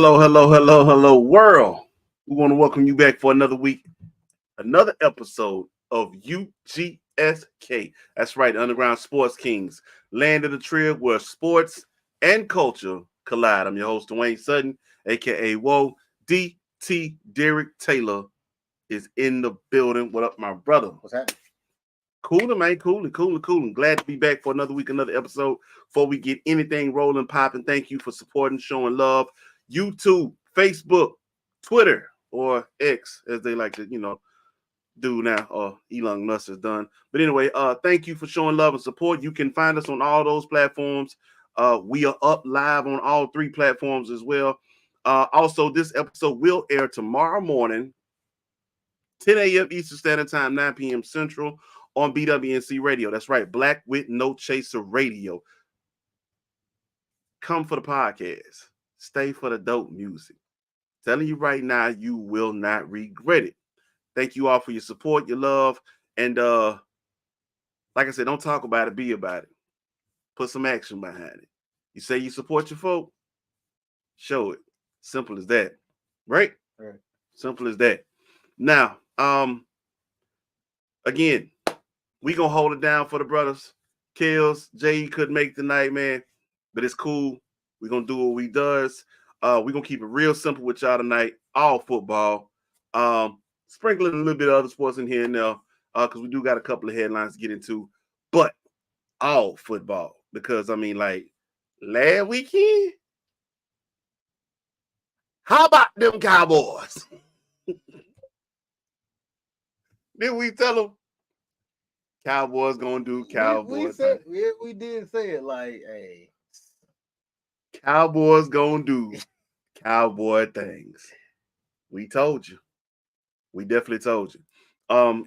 Hello, world. We want to welcome you back for another week, another episode of UGSK. That's right, Underground Sports Kings, land of the trio where sports and culture collide. I'm your host, Dwayne Sutton, aka Whoa. DT Derek Taylor is in the building. What up, my brother? What's happening? Cooling, man. Cooling. Glad to be back for another week, another episode. Before we get anything rolling, popping, thank you for supporting, showing love. YouTube, Facebook, Twitter, or X, as they like to, do now, or Elon Musk has done. But anyway, thank you for showing love and support. You can find us on all those platforms. We are up live on all three platforms as well. Also, this episode will air tomorrow morning, 10 a.m. Eastern Standard Time, 9 p.m. Central on BWNC Radio. That's right, Black with No Chaser Radio. Come for the podcast. Stay for the dope music. Telling you right now, you will not regret it. Thank you all for your support, your love, and like I said, don't talk about it, be about it. Put some action behind it. You say you support your folk, show it. Simple as that, right? Right. Simple as that. Now, again, we gonna hold it down for the brothers. Kills, Jay couldn't make tonight, man, but it's cool. We're gonna do what we does. We're gonna keep it real simple with y'all tonight. All football. Sprinkling a little bit of other sports in here and there, because we do got a couple of headlines to get into, but all football. Because I mean, like last weekend, how about them Cowboys? Did we tell them Cowboys gonna do Cowboys? We did say it like, hey, Cowboys gonna do Cowboy things. We told you. We definitely told you.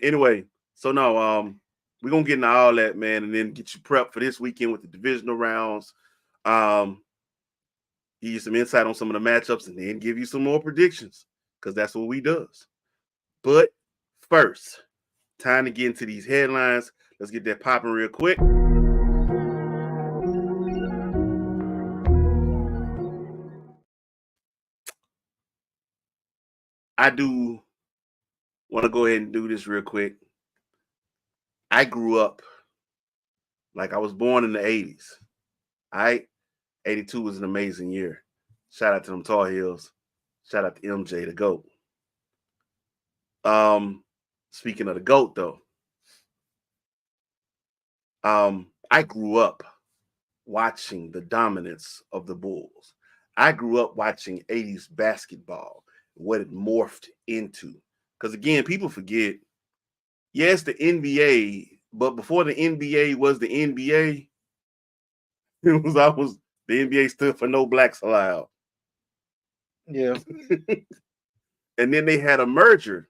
Anyway, so no, we're gonna get into all that, man, and then get you prepped for this weekend with the divisional rounds. Give you some insight on some of the matchups, and then give you some more predictions, because that's what we does. But first, time to get into these headlines. Let's get that popping real quick. I do want to go ahead and do this real quick. I grew up like I was born in the 80s. All right. 82 was an amazing year. Shout out to them Tar Heels. Shout out to MJ, the GOAT. Speaking of the GOAT, though, I grew up watching the dominance of the Bulls. I grew up watching 80s basketball, what it morphed into. Because again, people forget, yes, the NBA, but before the NBA was the NBA, it was almost the NBA stood for no blacks allowed. yeah. And then they had a merger.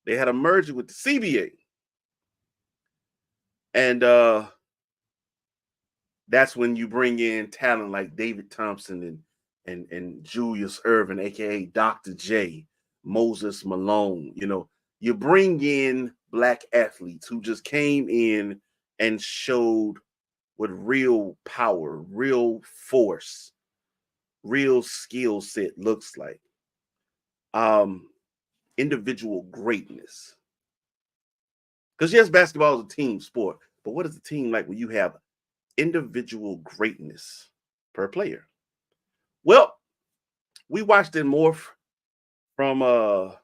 They had a merger with the CBA. And that's when you bring in talent like David Thompson and Julius Erving, aka Dr. J, Moses Malone. You bring in black athletes who just came in and showed what real power, real force, real skill set looks like. Individual greatness. Because yes, basketball is a team sport, but what is a team like when you have individual greatness per player? Well, we watched it morph from the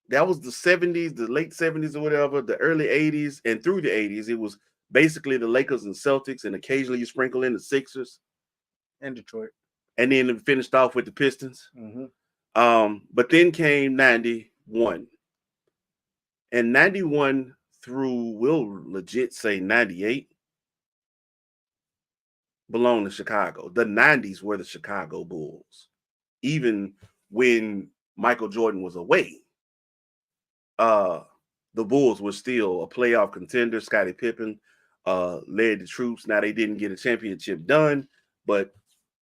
that was the 70s, the late 70s or whatever, the early 80s, and through the 80s, it was basically the Lakers and Celtics, and occasionally you sprinkle in the Sixers And Detroit. And then it finished off with the Pistons. Mm-hmm. But then came 91. And 91 through, we'll legit say 98, belong to Chicago. The 90s were the Chicago Bulls. Even when Michael Jordan was away, the Bulls were still a playoff contender. Scottie Pippen led the troops. Now they didn't get a championship done, but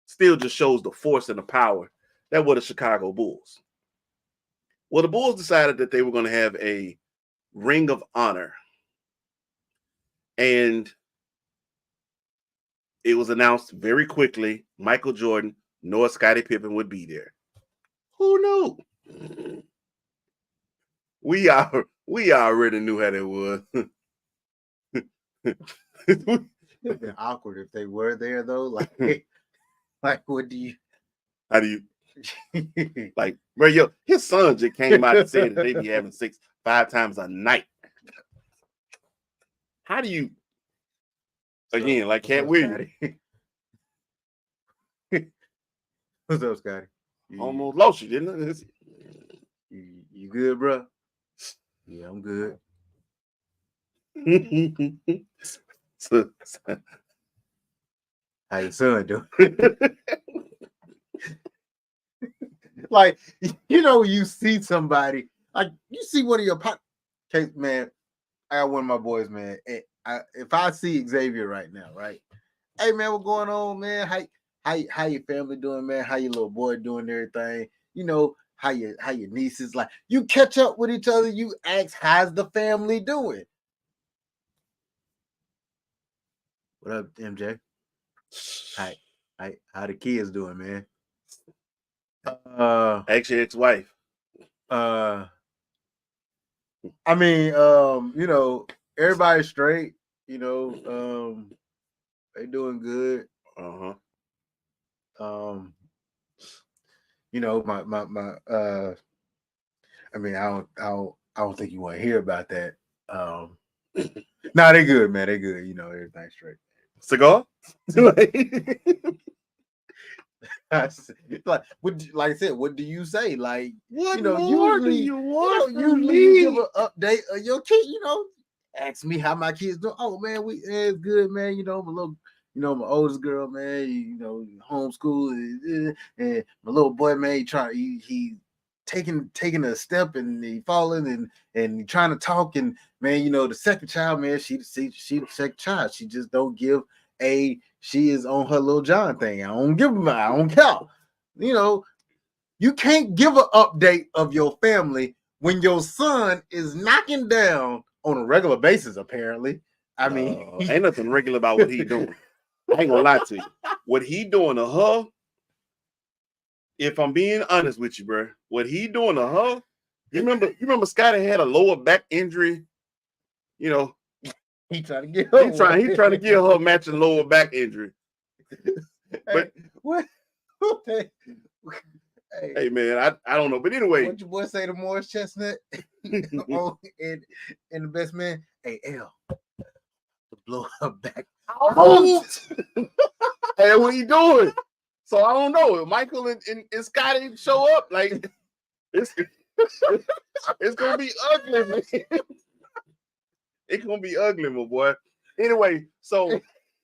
still just shows the force and the power that were the Chicago Bulls. Well, the Bulls decided that they were going to have a Ring of Honor. And it was announced very quickly Michael Jordan nor Scottie Pippen would be there. Who knew? We already knew how that was. It'd been awkward if they were there though. Like what do you? How do you like, bro? His son just came out and said that they be having sex 5 times a night. How do you? Again, like Cat Williams. What's up, Scotty? Almost lost you, didn't it? You good, bro? Yeah, I'm good. How your son doing? Like, you see somebody, like you see one of your case, man. I got one of my boys, man. If I see Xavier right now, right? Hey, man, what going on, man? How your family doing, man? How your little boy doing everything? How your nieces, like, you catch up with each other, you ask, how's the family doing? What up, MJ? How the kids doing, man? Actually, ex-wife. I mean, everybody's straight, they doing good. Uh-huh. My I mean, I don't think you want to hear about that. Nah, they good, man. They good. Everything's straight. Cigar? Like I said, what do you say? Like, what more usually, do you want from usually me? you give an update of your kid. Ask me how my kids doing. Oh man, it's good, man. My oldest girl, man. Homeschool, and my little boy, man. He taking a step and he falling and trying to talk, and man, the second child, man. She the second child. She just don't give she is on her little John thing. I don't give them. I don't care. You can't give an update of your family when your son is knocking down on a regular basis. Apparently, I mean, ain't nothing regular about what he doing. I ain't gonna lie to you. What he doing to her, if I'm being honest with you, bro, what he doing to her, you remember Scotty had a lower back injury. He trying to get her. He trying to get her matching lower back injury. But what? Hey man, I don't know. But anyway, what your boy say to Morris Chestnut? And the best man, hey L, to blow her back. Hey, what he doing? So I don't know. If Michael and Scotty show up, like it's gonna be ugly, man. It's gonna be ugly, my boy. Anyway, so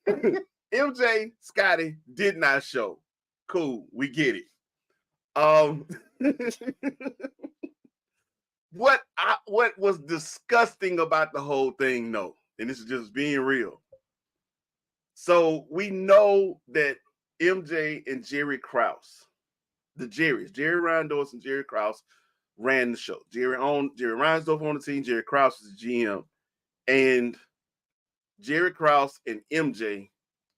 MJ, Scotty did not show. Cool, we get it. What was disgusting about the whole thing, though, and this is just being real. So we know that MJ and Jerry Krause, Jerry Reinsdorf and Jerry Krause, ran the show. Jerry Reinsdorf on the team, Jerry Krause is the GM, and Jerry Krause and MJ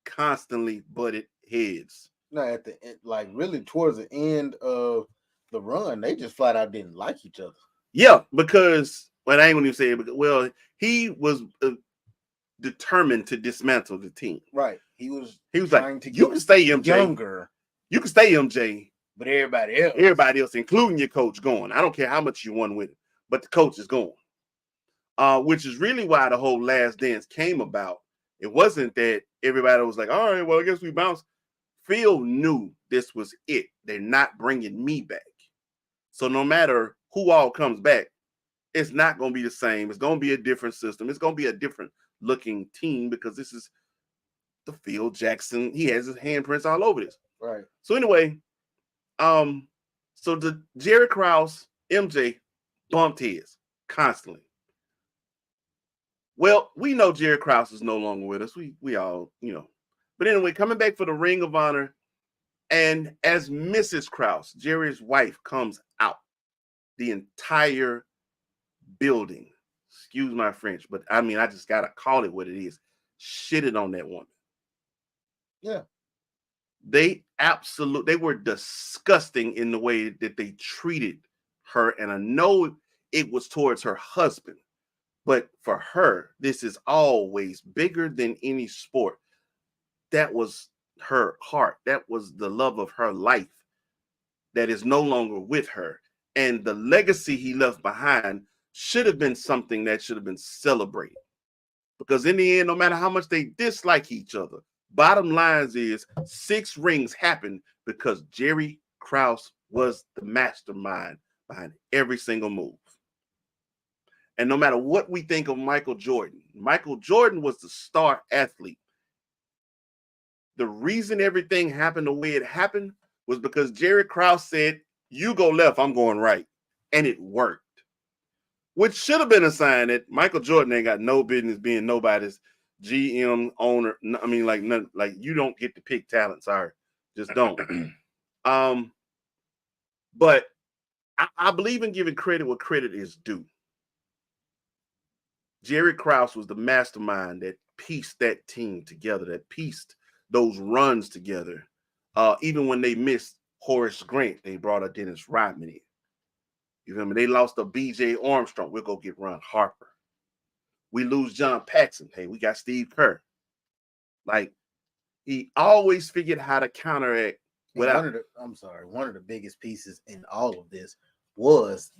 constantly butted heads. No, at the end, like really towards the end of the run, they just flat out didn't like each other. Yeah, because I ain't gonna even say it. Because, he was determined to dismantle the team. Right. He was like, you can stay MJ. Younger. You can stay MJ. But everybody else, including your coach, going. I don't care how much you won with it, but the coach is going. Which is really why the whole Last Dance came about. It wasn't that everybody was like, all right, well, I guess we bounced. Phil knew this was it. They're not bringing me back. So no matter who all comes back, it's not going to be the same. It's going to be a different system. It's going to be a different looking team because this is the Phil Jackson. He has his handprints all over this. Right. So anyway, so the Jerry Krause, MJ bumped heads constantly. Well, we know Jerry Krause is no longer with us. We all, But anyway, coming back for the Ring of Honor, and as Mrs. Krause, Jerry's wife, comes out, the entire building, excuse my French, but I mean, I just got to call it what it is, shitted on that woman. Yeah. They were disgusting in the way that they treated her. And I know it was towards her husband, but for her, this is always bigger than any sport. That was her heart. That was the love of her life that is no longer with her. And the legacy he left behind should have been something that should have been celebrated. Because in the end, no matter how much they dislike each other, bottom lines is 6 rings happened because Jerry Krause was the mastermind behind every single move. And no matter what we think of Michael Jordan was the star athlete. The reason everything happened the way it happened was because Jerry Krause said, you go left, I'm going right. And it worked. Which should have been a sign that Michael Jordan ain't got no business being nobody's GM owner. I mean, like you don't get to pick talent. Sorry, just don't. But I believe in giving credit where credit is due. Jerry Krause was the mastermind that pieced that team together, that pieced those runs together. Even when they missed Horace Grant, they brought a Dennis Rodman in. You feel me? They lost a B.J. Armstrong. We'll go get Ron Harper. We lose John Paxson. Hey, we got Steve Kerr. Like, he always figured how to counteract. One of the biggest pieces in all of this was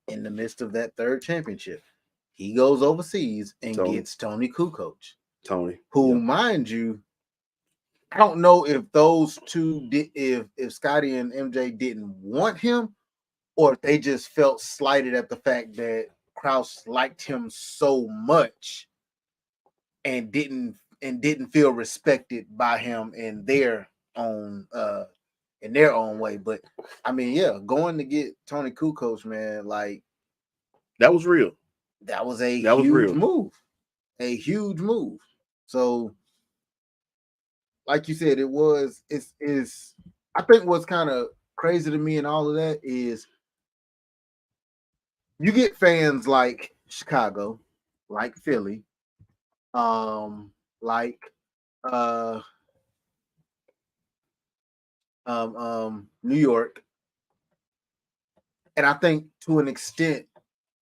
in the midst of that third championship. He goes overseas and gets Tony Kukoc. Who, mind you, I don't know if those two did, if Scottie and MJ didn't want him, or if they just felt slighted at the fact that Krause liked him so much and didn't feel respected by him in their own way. But I mean, yeah, going to get Tony Kukoc, man, like that was real. That was a huge move. A huge move. So, like you said, it's I think what's kind of crazy to me and all of that is you get fans like Chicago, like Philly, like New York. And I think to an extent,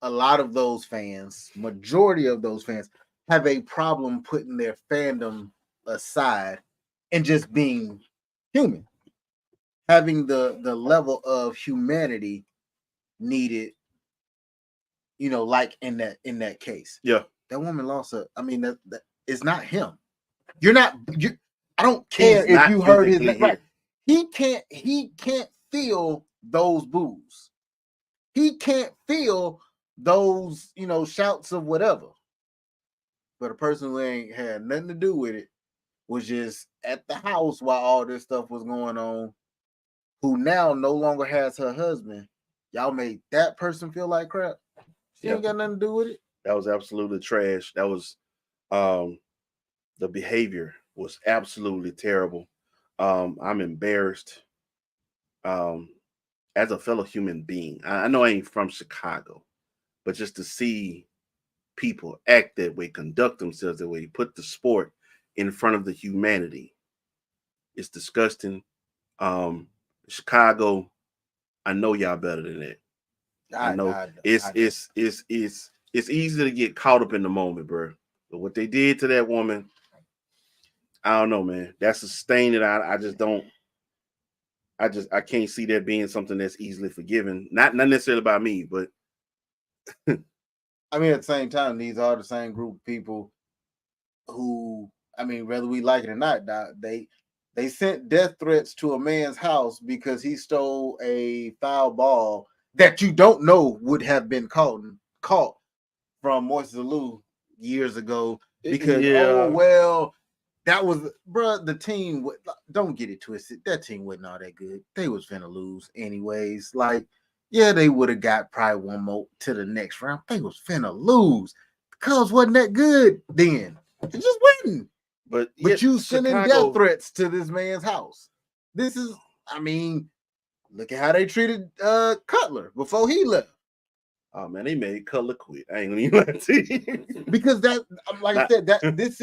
a lot of those fans, majority of those fans, have a problem putting their fandom aside and just being human, having the level of humanity needed, you know, like in that case. Yeah, that woman lost I mean, that it's not him. I don't care if you heard his right. He can't feel those boos. He can't feel those, you know, shouts of whatever. But a person who ain't had nothing to do with it was just at the house while all this stuff was going on, who now no longer has her husband. Y'all made that person feel like crap. She ain't got nothing to do with it. That was absolutely trash. That was the behavior was absolutely terrible. I'm embarrassed. As a fellow human being, I know I ain't from Chicago, but just to see people act that way, conduct themselves that way, put the sport in front of the humanity, it's disgusting. Chicago, I know y'all better than that. I know it's easy to get caught up in the moment, bro. But what they did to that woman, I don't know, man. That's a stain that I just don't. I can't see that being something that's easily forgiven. Not necessarily by me, but I mean, at the same time, these are the same group of people who, I mean, whether we like it or not, they sent death threats to a man's house because he stole a foul ball that you don't know would have been caught from Moises Alou years ago. Because that was, bro, the team. Don't get it twisted. That team wasn't all that good. They was finna lose anyways. Like, yeah, they would have got probably one more to the next round. They was finna lose. The Cubs wasn't that good then. It just wasn't. But you sending death threats to this man's house. This is, I mean, look at how they treated Cutler before he left. Oh man, they made color quit. I ain't gonna even lie to you. Because that, like I said, that this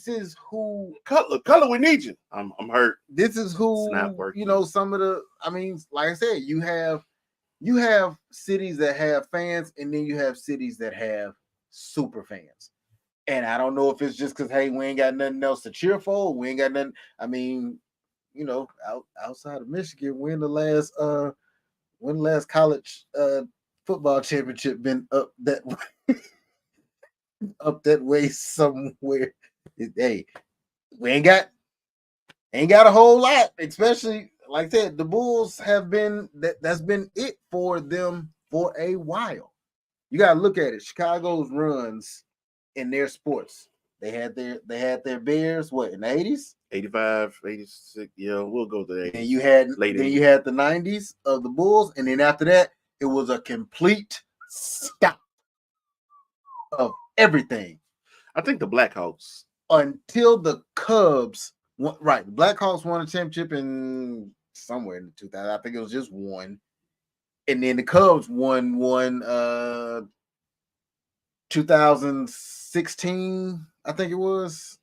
is who color. We need you. I'm hurt. This is who It's not working. you know. Some of the, I mean, like I said, you have cities that have fans, and then you have cities that have super fans. And I don't know if it's just because hey, we ain't got nothing else to cheer for. We ain't got nothing. I mean, you know, outside of Michigan, when the last college football championship been up that up that way somewhere? Hey, we ain't got a whole lot, especially like I said, the Bulls have been that's been it for them for a while. You gotta look at it. Chicago's runs in their sports. They had their Bears, what, in the 80s? 85, 86, yeah, we'll go to the 80s. And you had late then 80s. You had the 90s of the Bulls, and then after that, it was a complete stop of everything. I think the Blackhawks. Until the Cubs, right? The Blackhawks won a championship in somewhere in the 2000s. I think it was just one. And then the Cubs won 2016, I think it was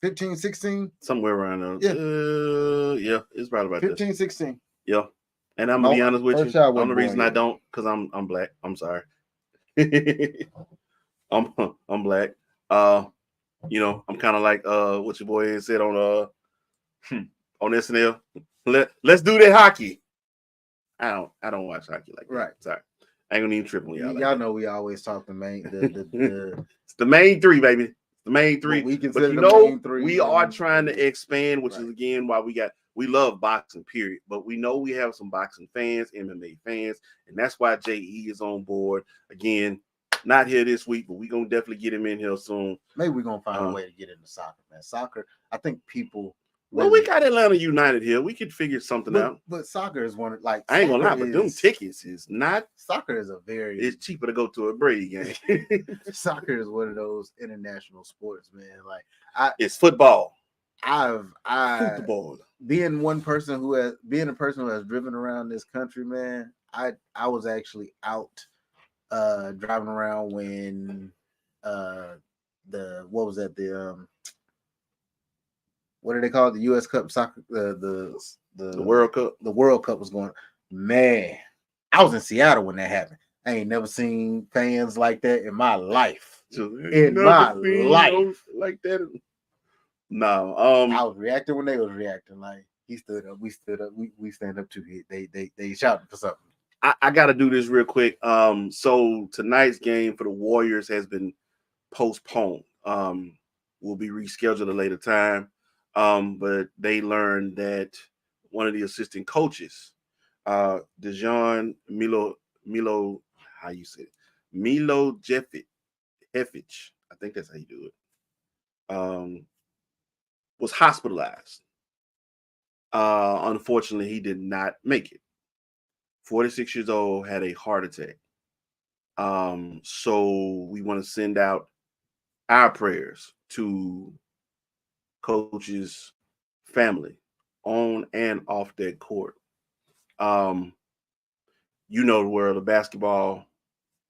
15, 16. Somewhere around there. Yeah, it's right about 15, 16. Yeah. And I'm gonna be honest with you. The only reason I don't, because I'm black. I'm sorry. I'm black. You know, I'm kind of like what your boy said on SNL. Let's do that hockey. I don't watch hockey like that. Right. Sorry. I ain't gonna even trip on y'all. Y'all know we always talk the main it's the main three, baby. The main three. But you know, we are trying to expand, which is again why we love boxing, period. But we know we have some boxing fans, MMA fans, and that's why JE is on board. Again, not here this week, but we're gonna definitely get him in here soon. Maybe we're gonna find a way to get into soccer, man. Soccer, I think people. Well, we got Atlanta United here. We could figure something out. But soccer is one, like, I ain't gonna lie, but them tickets is not. Soccer is it's cheaper to go to a Brady game. Soccer is one of those international sports, man. Like it's football. Football. Being a person who has driven around this country, man. I was actually out driving around when what do they call it? The U.S. Cup soccer, the World Cup. The World Cup was going. Man, I was in Seattle when that happened. I ain't never seen fans like that in my life. Like that. No. I was reacting when they was reacting. Like, he stood up, we stood up, we stand up too. They shouting for something. I got to do this real quick. So tonight's game for the Warriors has been postponed. Will be rescheduled at a later time. But they learned that one of the assistant coaches, Dejan Milo, how you say it? Milo Jeffic, I think that's how you do it, was hospitalized. Unfortunately, he did not make it. 46 years old, had a heart attack. So we want to send out our prayers to coach's family on and off that court. You know the world of basketball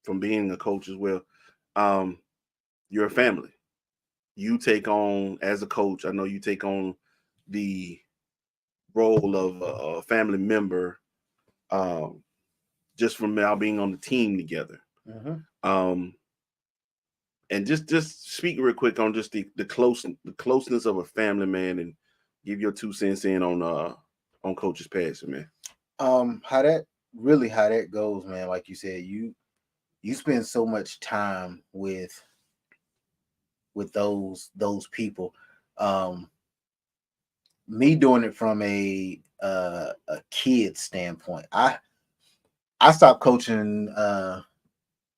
from being a coach as well. You're a family. You take on, as a coach, I know you take on the role of a family member just from now being on the team together. Mm-hmm. And just speak real quick on just the closeness of a family, man, and give your 2 cents in on coach's passing, man. How that goes, man. Like you said, you spend so much time with those people. Me doing it from a kid standpoint. I stopped coaching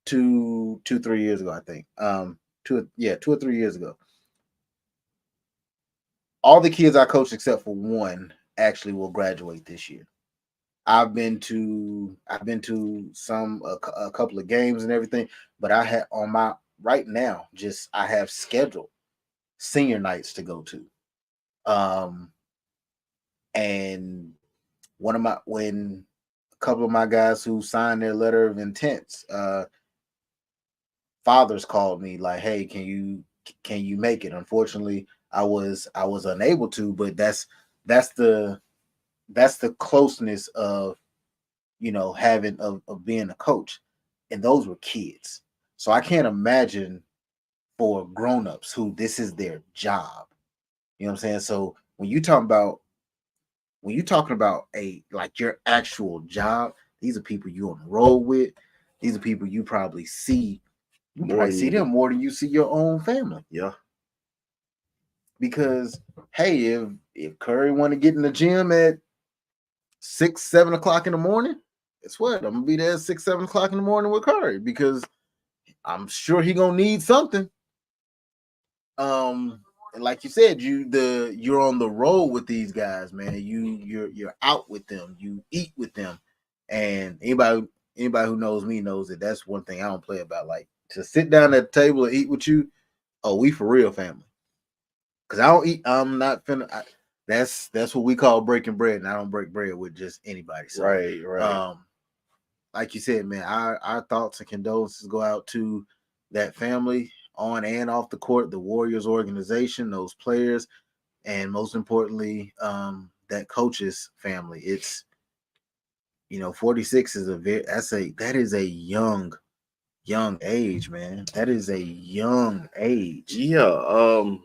2 or 3 years ago, I think. 2 or 3 years ago. All the kids I coached except for one actually will graduate this year. I've been to some a couple of games and everything, but I had on my right now I have scheduled senior nights to go to. And when a couple of my guys who signed their letter of intents, fathers called me like, "Hey, can you make it?" Unfortunately, I was unable to, but that's the closeness of having of being a coach, and those were kids. So I can't imagine for grown-ups who this is their job. You know what I'm saying? So when you're talking about your actual job, these are people you on the road with. These are people you probably see. You More probably than see you them do. more than you see your own family. Yeah. Because hey, if Curry want to get in the gym at 6, 7 o'clock in the morning, guess what? I'm gonna be there at 6, 7 o'clock in the morning with Curry because I'm sure he gonna need something. And like you said, you're on the road with these guys, man. You're out with them, you eat with them, and anybody who knows me knows that that's one thing I don't play about. Like to sit down at the table and eat with you. Oh, we for real family. Cause I don't eat. I'm not finna. That's what we call breaking bread, and I don't break bread with just anybody. So, Right. Like you said, man, our thoughts and condolences go out to that family on and off the court, the Warriors organization, those players, and most importantly, that coach's family. It's 46 is that is a young age, man. That is a young age. Yeah.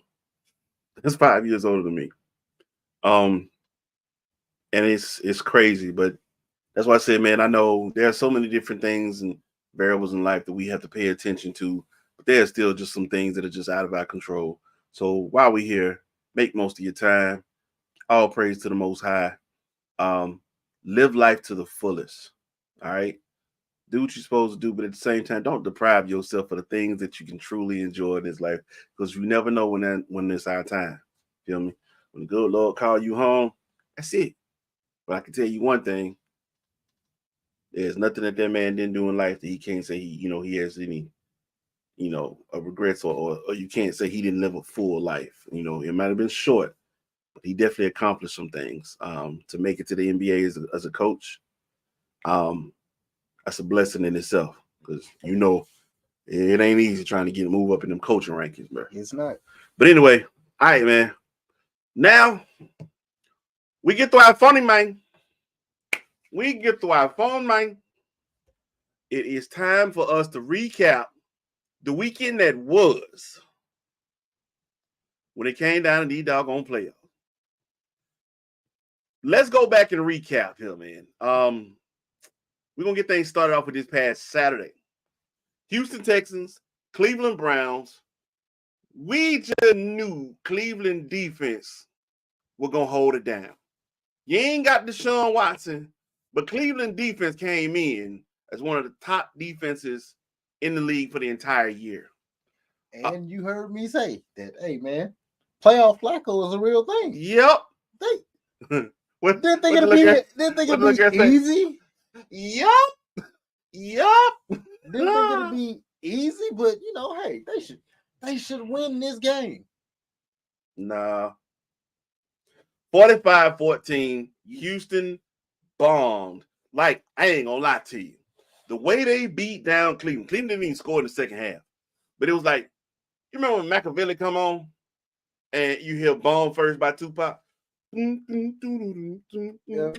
It's 5 years older than me. And it's crazy, but that's why I said, man, I know there are so many different things and variables in life that we have to pay attention to, but there's still just some things that are just out of our control. So while we're here, make most of your time. All praise to the Most High. Live life to the fullest. All right. Do what you're supposed to do, but at the same time, don't deprive yourself of the things that you can truly enjoy in this life, because you never know when it's our time. Feel me? When the good Lord call you home, that's it. But I can tell you one thing: there's nothing that man didn't do in life that he can't say he has any regrets, or you can't say he didn't live a full life. It might have been short, but he definitely accomplished some things. To make it to the NBA as a coach, that's a blessing in itself, because it ain't easy trying to move up in them coaching rankings, bro. It's not. But anyway, all right, man. Now we get to our funny man. It is time for us to recap the weekend that was when it came down to these doggone playoffs. Let's go back and recap here, man. We're going to get things started off with this past Saturday. Houston Texans, Cleveland Browns. We just knew Cleveland defense were going to hold it down. You ain't got Deshaun Watson, but Cleveland defense came in as one of the top defenses in the league for the entire year. And you heard me say that, hey, man, playoff Flacco is a real thing. Yep. Didn't think it'd be easy. Yep. Didn't think it'd be easy, but hey, they should win this game. Nah. 45-14, Houston bombed. Like, I ain't gonna lie to you. The way they beat down Cleveland didn't even score in the second half. But it was like, you remember when Machiavelli come on and you hear Bomb First by Tupac? Yeah.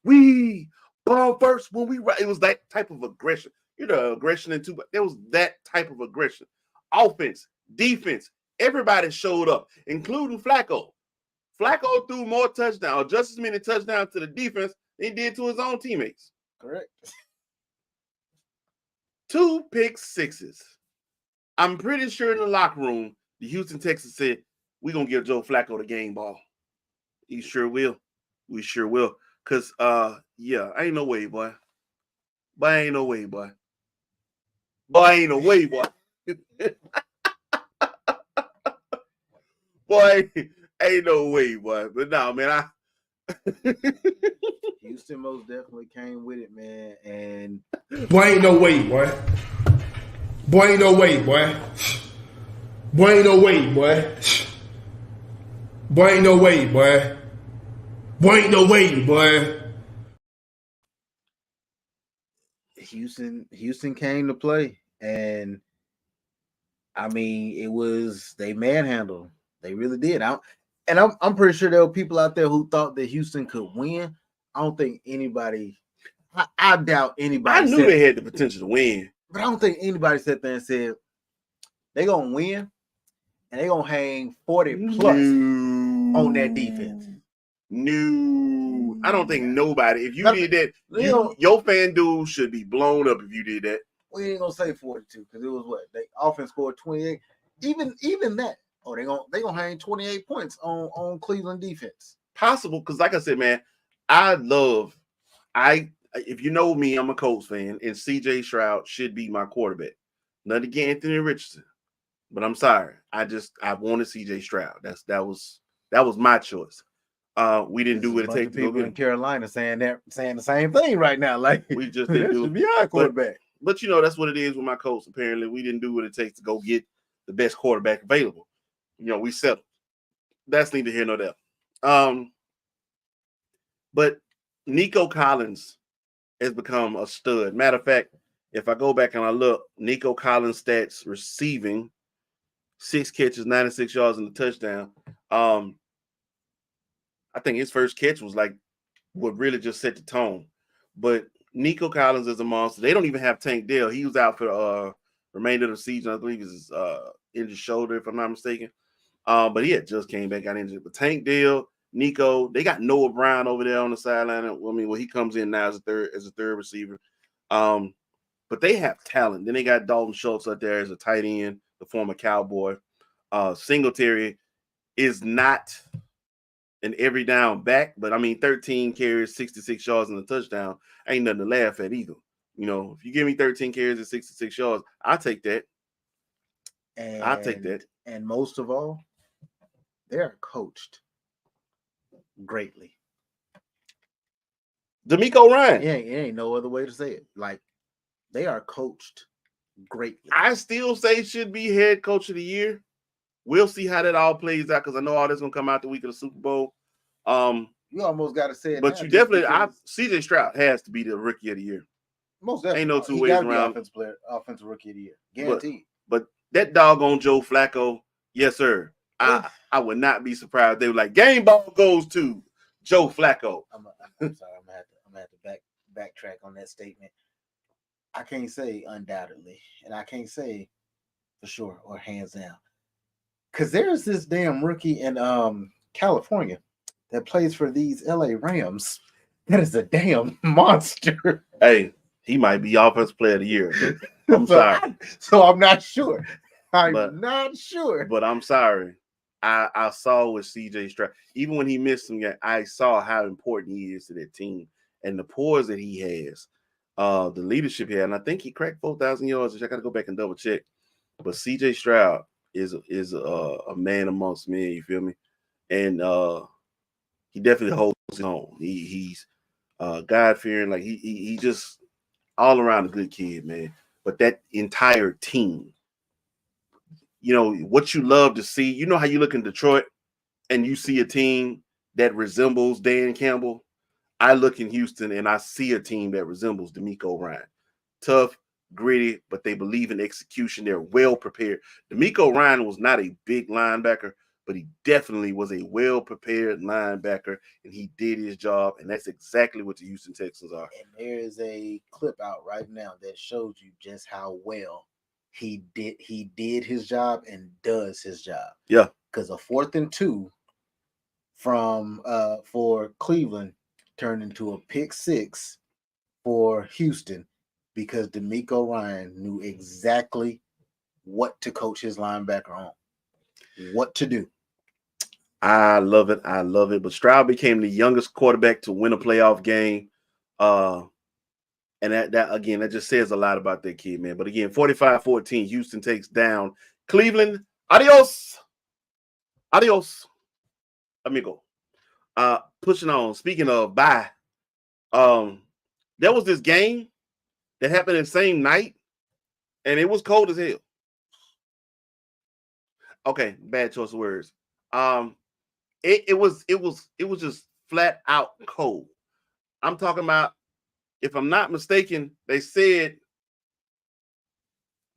We bomb first when we ride. It was that type of aggression. The aggression in Tupac. There was that type of aggression. Offense, defense, everybody showed up, including Flacco. Flacco threw more touchdowns, just as many touchdowns to the defense than he did to his own teammates. Correct. 2 pick sixes. I'm pretty sure in the locker room, the Houston Texans said, we're going to give Joe Flacco the game ball. He sure will. We sure will. Because, ain't no way, boy. Boy, ain't no way, boy. Boy, ain't no way, boy. But no, man, Houston most definitely came with it, man. And boy, ain't no way, boy. Boy, ain't no way, boy. Boy, ain't no way, boy. Boy, ain't no way, boy. Boy, ain't no way, boy. Houston came to play, and I mean, they manhandled. They really did. I'm pretty sure there were people out there who thought that Houston could win. I don't think anybody. I doubt anybody. I knew they had the potential to win, but I don't think anybody sat there and said they're gonna win and they're gonna hang 40 plus on that defense. No, I don't think nobody. If you did that, your fan dude should be blown up if you did that. We ain't gonna say 42 because it was what they offense scored 28. Even that. Oh, they gonna hang 28 points on Cleveland defense. Possible, because like I said, man, if you know me, I'm a Colts fan, and CJ Stroud should be my quarterback. Nothing against Anthony Richardson, but I'm sorry. I wanted CJ Stroud. That was my choice. We didn't do what it takes to go get in Carolina saying the same thing right now. Like we just didn't do. Should be our quarterback. But that's what it is with my Colts. Apparently, we didn't do what it takes to go get the best quarterback available. We settled. That's neither here nor there. But Nico Collins has become a stud. Matter of fact, if I go back and I look, Nico Collins' stats receiving, 6 catches, 96 yards, and a touchdown. I think his first catch was like what really just set the tone. But Nico Collins is a monster. They don't even have Tank Dell. He was out for the remainder of the season. I believe it's his injured shoulder, if I'm not mistaken. But he had just came back, got injured. But Tank Dell, Nico, they got Noah Brown over there on the sideline. I mean, he comes in now as a third receiver. But they have talent. Then they got Dalton Schultz out there as a tight end, the former Cowboy. Singletary is not an every down back, but I mean, 13 carries, 66 yards, and a touchdown ain't nothing to laugh at either. If you give me 13 carries and 66 yards, I'll take that. I'll take that. And most of all, they're coached greatly. DeMeco Ryan. Yeah, it ain't no other way to say it. Like, they are coached greatly. I still say should be head coach of the year. We'll see how that all plays out because I know all that's gonna come out the week of the Super Bowl. You almost got to say it. But you definitely, CJ Stroud has to be the rookie of the year. Most definitely. Ain't no two ways around. Offensive rookie of the year, guaranteed. But that doggone Joe Flacco, yes sir. I would not be surprised. They were like, game ball goes to Joe Flacco. I'm sorry, I'm gonna have to backtrack on that statement. I can't say undoubtedly, and I can't say for sure or hands down. Because there's this damn rookie in California that plays for these LA Rams. That is a damn monster. Hey, he might be offensive player of the year. I'm sorry. So I'm not sure. I'm not sure. But I'm sorry. I saw with CJ Stroud, even when he missed some games, I saw how important he is to that team and the poise that he has, the leadership here. And I think he cracked 4,000 yards, which I got to go back and double check. But CJ Stroud is a man amongst men, you feel me? And he definitely holds his own. He's God-fearing, like he just all around a good kid, man. But that entire team, what you love to see, how you look in Detroit and you see a team that resembles Dan Campbell. I look in Houston and I see a team that resembles DeMeco Ryan. Tough, gritty, but they believe in execution. They're well prepared. DeMeco Ryan was not a big linebacker, but he definitely was a well-prepared linebacker, and he did his job, and that's exactly what the Houston Texans are. And there is a clip out right now that shows you just how well he did his job and does his job. Yeah. Because a 4th and 2 for Cleveland turned into a pick 6 for Houston because DeMeco Ryan knew exactly what to coach his linebacker on, what to do. I love it. But Stroud became the youngest quarterback to win a playoff game. And that just says a lot about that kid, man. But again, 45-14, Houston takes down Cleveland. Adios, amigo. Pushing on. Speaking of bye, there was this game that happened the same night, and it was cold as hell. Okay, bad choice of words. It was just flat out cold. I'm talking about if I'm not mistaken, they said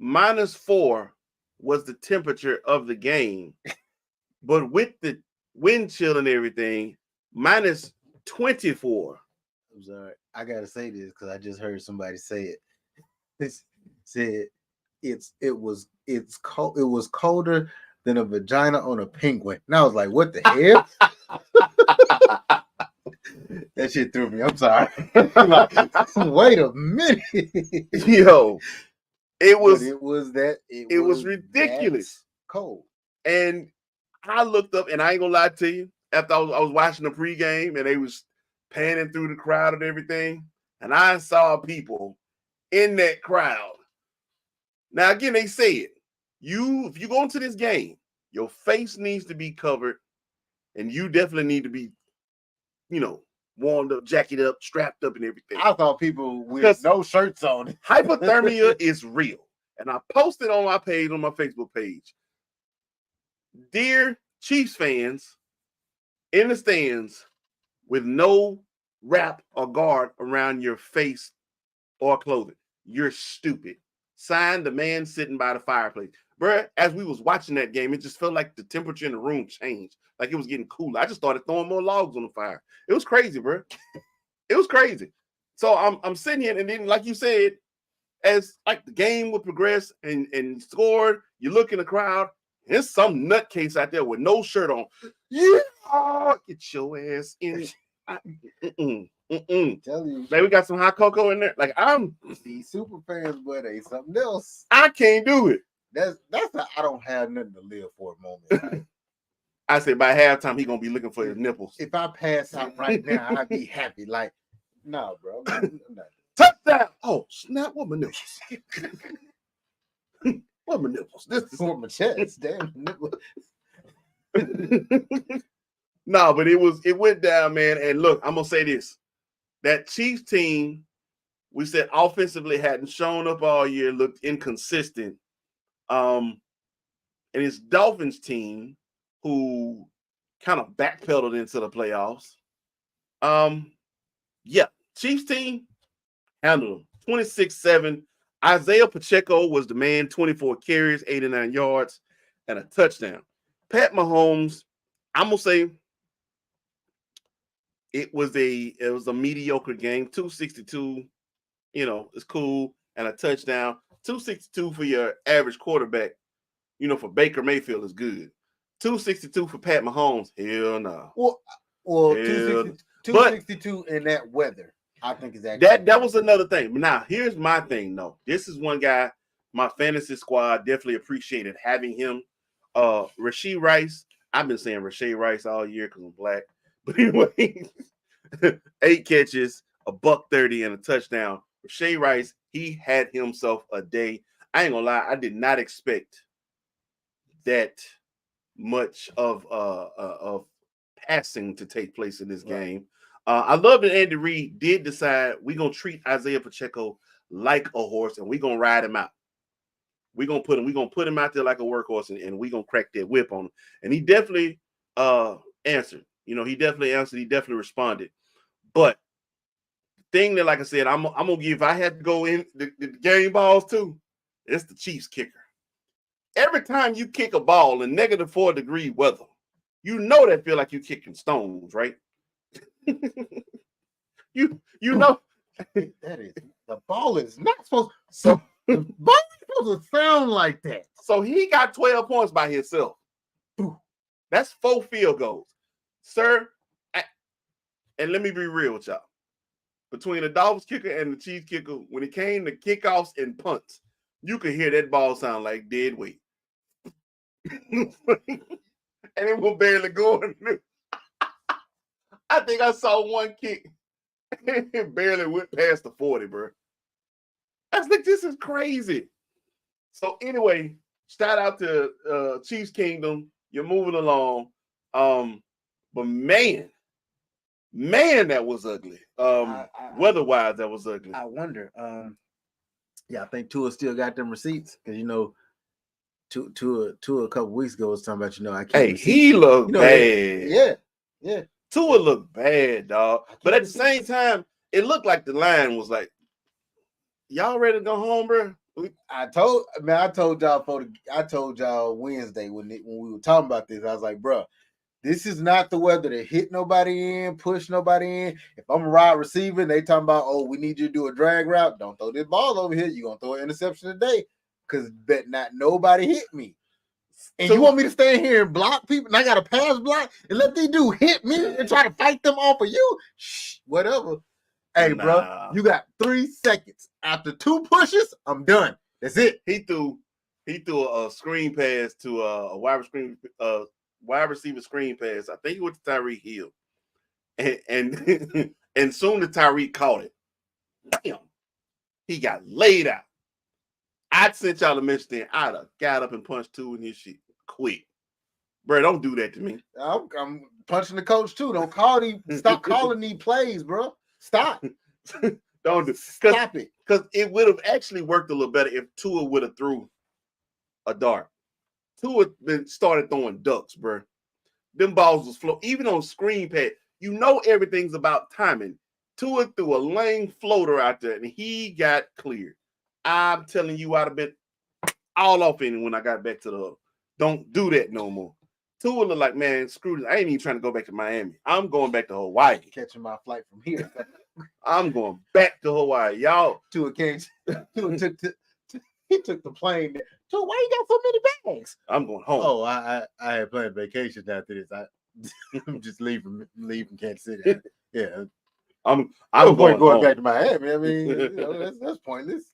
-4 was the temperature of the game, but with the wind chill and everything, -24. I'm sorry. I gotta say this because I just heard somebody say it. This said it was cold. It was colder than a vagina on a penguin. And I was like, what the hell? That shit threw me. I'm sorry. Like, wait a minute. Yo, it was ridiculous. Cold. And I looked up, and I ain't gonna lie to you. After I was watching the pregame, and they was panning through the crowd and everything, and I saw people in that crowd. Now, again, they said, if you go into this game, your face needs to be covered, and you definitely need to be, warmed up, jacket up, strapped up, and everything. I thought people with no shirts on. Hypothermia is real. And I posted on my page, on my Facebook page, dear Chiefs fans in the stands with no wrap or guard around your face or clothing, you're stupid. Signed, the man sitting by the fireplace. Bruh, as we was watching that game, it just felt like the temperature in the room changed. Like it was getting cooler. I just started throwing more logs on the fire. It was crazy, bruh. It was crazy. So I'm sitting here, and then, like you said, as like the game would progress and scored, you look in the crowd, there's some nutcase out there with no shirt on. Yeah, get your ass in. Tell you, like we got some hot cocoa in there. Like these super fans, but they something else. I can't do it. That's I don't have nothing to live for a moment. Right? I said by halftime he gonna be looking for his nipples. If I pass out right now, I'd be happy. Like, no, bro. I'm not. Touchdown! Oh snap! What my nipples? What my nipples? This is for my chest. Damn nipple. No, but it went down, man. And look, I'm gonna say this: that Chiefs team, we said offensively hadn't shown up all year, looked inconsistent. And it's Dolphins team who kind of backpedaled into the playoffs. Yeah, Chiefs team handled them 26-7. Isaiah Pacheco was the man, 24 carries, 89 yards, and a touchdown. Pat Mahomes, I'm gonna say it was a mediocre game. 262, it's cool, and a touchdown. 262 for your average quarterback, for Baker Mayfield is good. 262 for Pat Mahomes, hell no. Well, 262 in that weather, I think is actually that was another thing. But now here's my thing, though. This is one guy my fantasy squad definitely appreciated having him. Rashee Rice. I've been saying Rashee Rice all year because I'm black. But anyway, 8 catches, $130, and a touchdown. Rashee Rice, he had himself a day. I ain't gonna lie, I did not expect that much of passing to take place in this game. I love that Andy Reid did decide we're gonna treat Isaiah Pacheco like a horse, and we're gonna ride him out. We're gonna put him out there like a workhorse, and we're gonna crack that whip on him. And he definitely answered. He definitely answered. He definitely responded. But the thing that, like I said, I'm gonna give. If I had to go in the game balls too, it's the Chiefs kicker. Every time you kick a ball in -4 degree weather, that feel like you kicking stones, right? you know that is the ball is not supposed. So the ball is supposed to sound like that. So he got 12 points by himself. That's 4 field goals, sir. And let me be real with y'all. Between the Dolphins kicker and the Chiefs kicker, when it came to kickoffs and punts, you could hear that ball sound like dead weight. And it was barely going. I think I saw one kick. It barely went past the 40, bro. I was like, this is crazy. So anyway, shout out to Chiefs Kingdom. You're moving along. But man, that was ugly. Weather-wise, that was ugly. I wonder. I think Tua still got them receipts because Tua a couple weeks ago was talking about I can't. Hey, he looked bad. Yeah. Tua looked bad, dog. But at the same time, it looked like the line was like, y'all ready to go home, bro? I told y'all Wednesday when we were talking about this. I was like, bro, this is not the weather to hit nobody in, push nobody in. If I'm a wide receiver, and they talking about, oh, we need you to do a drag route. Don't throw this ball over here. You're gonna throw an interception today, because bet not nobody hit me. And you want me to stand here and block people, and I got to pass block and let these dudes hit me and try to fight them off of you? Shh, whatever. Hey, bro, you got 3 seconds. After 2 pushes, I'm done. That's it. He threw a screen pass to a wide receiver screen pass. I think it went to Tyreek Hill, and and soon as Tyreek caught it, damn, he got laid out. I'd sent y'all a message then. I'd have got up and punched 2 in his shit quick. Bro, don't do that to me. I'm punching the coach too. Don't call these. Stop calling these plays, bro. Stop. Don't do. Stop it. Because it would have actually worked a little better if Tua would have threw a dart. Tua started throwing ducks, bro. Them balls was flow. Even on screen pad, you know everything's about timing. Tua threw a lane floater out there, and he got cleared. I'm telling you, I'd have been all off in it when I got back to the huddle. Don't do that no more. Tua look like, man, screw this. I ain't even trying to go back to Miami. I'm going back to Hawaii. Catching my flight from here. I'm going back to Hawaii. Y'all. Tua took the plane. Tua, why you got so many bags? I'm going home. Oh, I had planned vacations after this. I'm just leaving Kansas City. Yeah. I'm going back to Miami. I mean, that's pointless.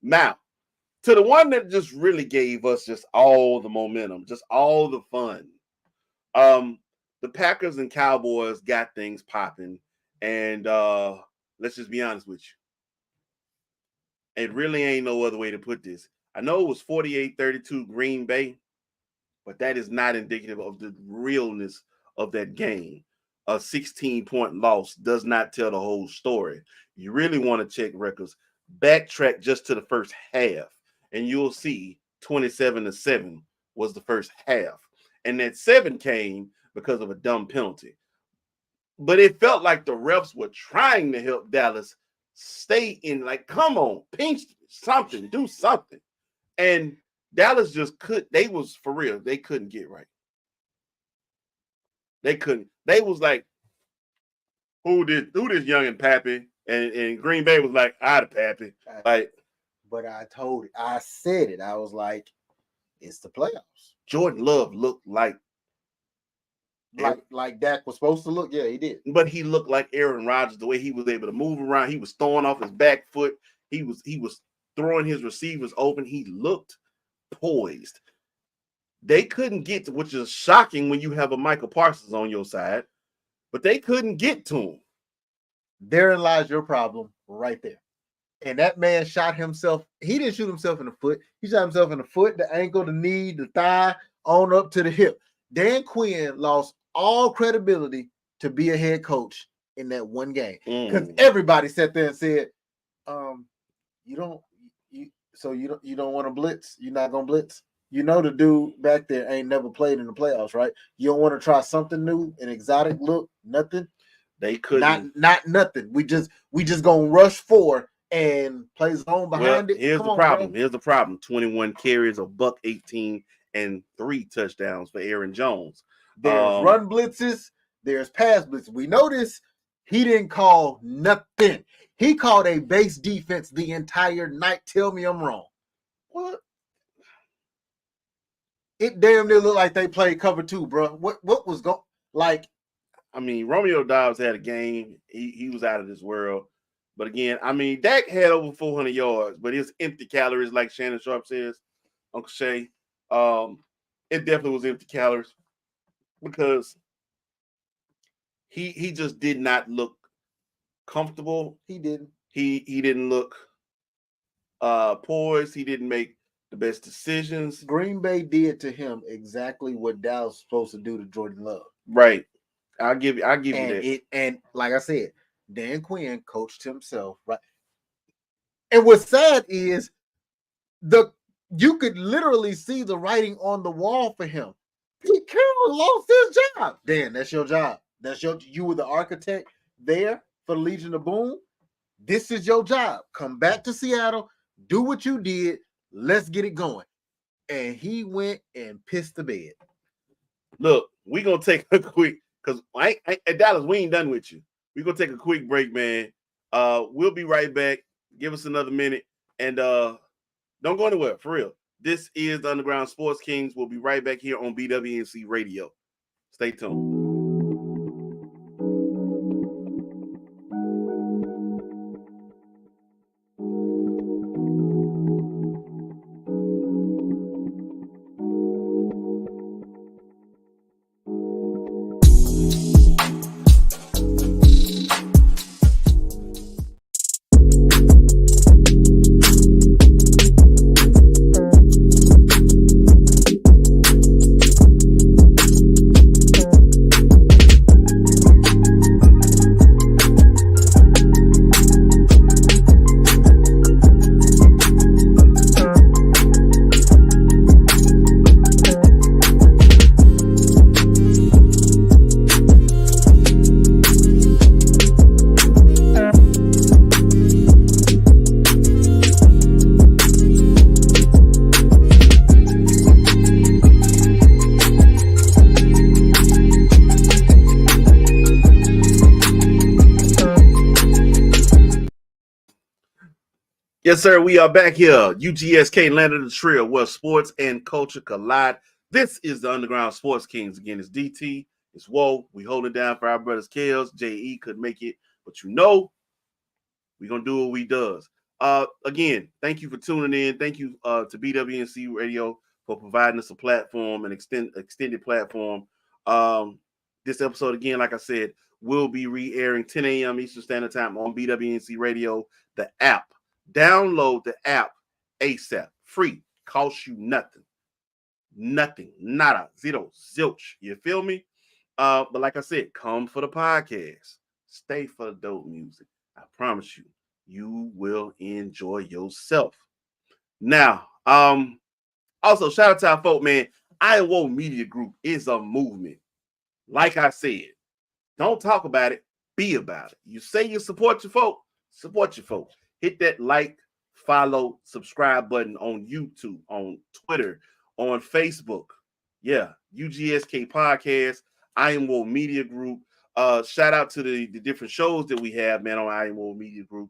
Now, to the one that just really gave us just all the momentum, just all the fun. The Packers and Cowboys got things popping, and let's just be honest with you. It really ain't no other way to put this. I know it was 48-32 Green Bay, but that is not indicative of the realness of that game. A 16-point loss does not tell the whole story. You really want to check records. Backtrack just to the first half, and you'll see 27-7 was the first half. And that 7 came because of a dumb penalty. But it felt like the refs were trying to help Dallas stay in, like, come on, pinch something, do something. And Dallas just they was for real, they couldn't get right. They couldn't. They was like, who this young and Pappy? And Green Bay was like, the Pappy. Like, but I said it. I was like, it's the playoffs. Jordan Love looked like Dak was supposed to look. Yeah, he did. But he looked like Aaron Rodgers, the way he was able to move around. He was throwing off his back foot. He was throwing his receivers open. He looked poised. They couldn't get to, which is shocking when you have a Michael Parsons on your side, but they couldn't get to him. Therein lies your problem right there. And that man shot himself. He didn't shoot himself in the foot. He shot himself in the foot, the ankle, the knee, the thigh, on up to the hip. Dan Quinn lost all credibility to be a head coach in that one game. Because everybody sat there and said, you don't want to blitz? You're not gonna blitz? You know the dude back there ain't never played in the playoffs, right? You don't want to try something new, an exotic look, nothing. They couldn't. Not nothing. We just gonna rush 4 and play zone behind it. Here's the problem. Here's the problem. 21 carries, $118, and 3 touchdowns for Aaron Jones. There's run blitzes. There's pass blitzes. We notice he didn't call nothing. He called a base defense the entire night. Tell me I'm wrong. What? It damn near looked like they played cover 2, bro. What was going like? I mean, Romeo Dobbs had a game. He was out of this world. But again, I mean, Dak had over 400 yards, but it's empty calories, like Shannon Sharp says, Uncle Shay. It definitely was empty calories because he just did not look comfortable. He didn't. He didn't look poised. He didn't make the best decisions. Green Bay did to him exactly what Dallas was supposed to do to Jordan Love. Right. I'll give you that. And like I said, Dan Quinn coached himself, right? And what's sad is you could literally see the writing on the wall for him. Pete Carroll lost his job. Dan, that's your job. You were the architect there for the Legion of Boom. This is your job. Come back to Seattle, do what you did. Let's get it going. And he went and pissed the bed. Look, we're going to take a quick, because at Dallas, we ain't done with you. We're going to take a quick break, man. We'll be right back. Give us another minute. And don't go anywhere, for real. This is the Underground Sports Kings. We'll be right back here on BWNC Radio. Stay tuned. Yes, sir. We are back here. UGSK, Land of the Trail, where sports and culture collide. This is the Underground Sports Kings. Again, it's DT. It's Woe. We hold it down for our brothers Kels. JE couldn't make it, but you know, we're going to do what we does. Again, thank you for tuning in. Thank you to BWNC Radio for providing us a platform, an extended platform. This episode, again, like I said, will be re-airing 10 a.m. Eastern Standard Time on BWNC Radio, the app. Download the app ASAP. Free. Costs you nothing. Nothing. Nada. Zero. Zilch. You feel me? But like I said, come for the podcast. Stay for the dope music. I promise you, you will enjoy yourself. Now, also, shout out to our folk, man. Iowa Media Group is a movement. Like I said, don't talk about it. Be about it. You say you support your folk. Support your folk. Hit that like, follow, subscribe button on YouTube, on Twitter, on Facebook. Yeah, UGSK Podcast, Iowa Media Group. Shout out to the different shows that we have, man, on Iowa Media Group.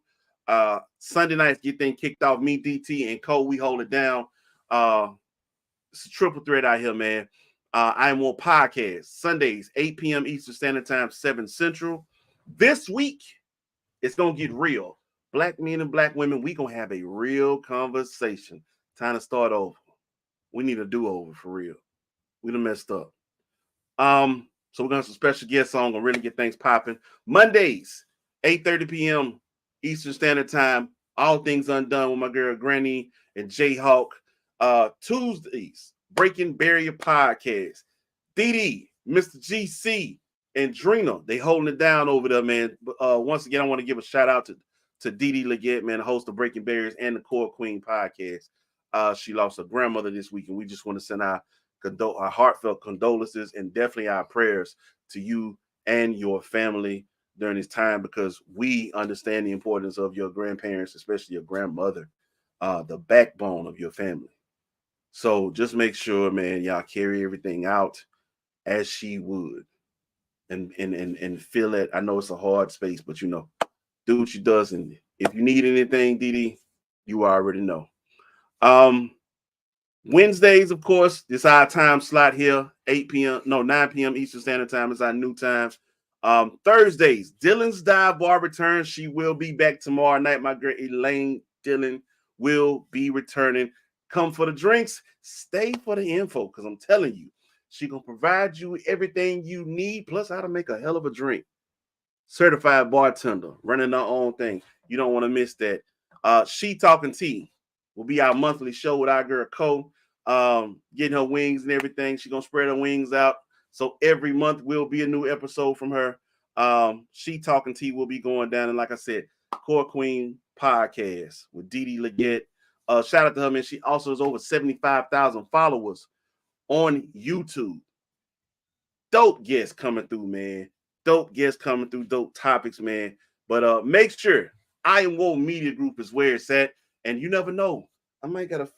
Sunday nights, get things kicked off. Me, DT, and Cole, we hold it down. It's a triple threat out here, man. Iowa Podcast, Sundays, 8 p.m. Eastern Standard Time, 7 Central. This week, it's going to get real. Black men and black women, we going to have a real conversation. Time to start over. We need a do-over for real. We done messed up. So we're going to have some special guests on. Going to really get things popping. Mondays, 8:30 p.m. Eastern Standard Time. All Things Undone with my girl Granny and Jayhawk. Tuesdays, Breaking Barrier Podcast. DD, Mr. GC, and Drina. They holding it down over there, man. Once again, I want to give a shout out to Dee Leggett, man, the host of Breaking Barriers and the Core Queen podcast. She lost her grandmother this week, and we just want to send our heartfelt condolences and definitely our prayers to you and your family during this time, because we understand the importance of your grandparents, especially your grandmother, the backbone of your family. So just make sure, man, y'all carry everything out as she would, and feel it. I know it's a hard space, but you know, do what you does, and if you need anything, Dee, you already know. Wednesdays, of course, this our time slot here, 9 p.m. Eastern Standard Time is our new time. Thursdays, Dylan's Dive Bar returns. She will be back tomorrow night. My girl Elaine Dillon will be returning. Come for the drinks, stay for the info, because I'm telling you, she gonna provide you everything you need, plus how to make a hell of a drink. Certified bartender, running her own thing. You don't want to miss that. She Talking Tea will be our monthly show with our girl Cole, getting her wings and everything. She's going to spread her wings out. So every month will be a new episode from her. She Talking Tea will be going down. And like I said, Core Queen Podcast with Dee Leggett. Shout out to her, man. She also has over 75,000 followers on YouTube. Dope guests coming through, man. Dope guests coming through, dope topics, man. But make sure I Am Woe Media Group is where it's at. And you never know. I might got a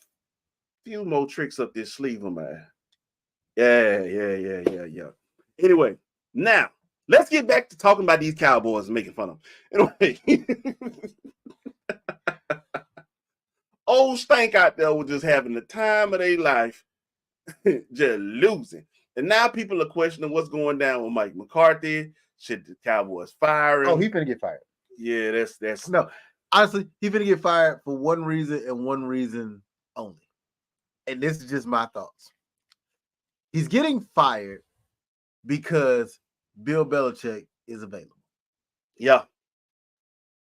few more tricks up this sleeve of mine. Yeah. Anyway, now let's get back to talking about these Cowboys and making fun of them. Anyway, old Stank out there was just having the time of their life, just losing. And now people are questioning what's going down with Mike McCarthy. Should the Cowboys fire him? Oh, he finna get fired. Yeah, that's no. Honestly, he finna get fired for one reason and one reason only. And this is just my thoughts. He's getting fired because Bill Belichick is available. Yeah.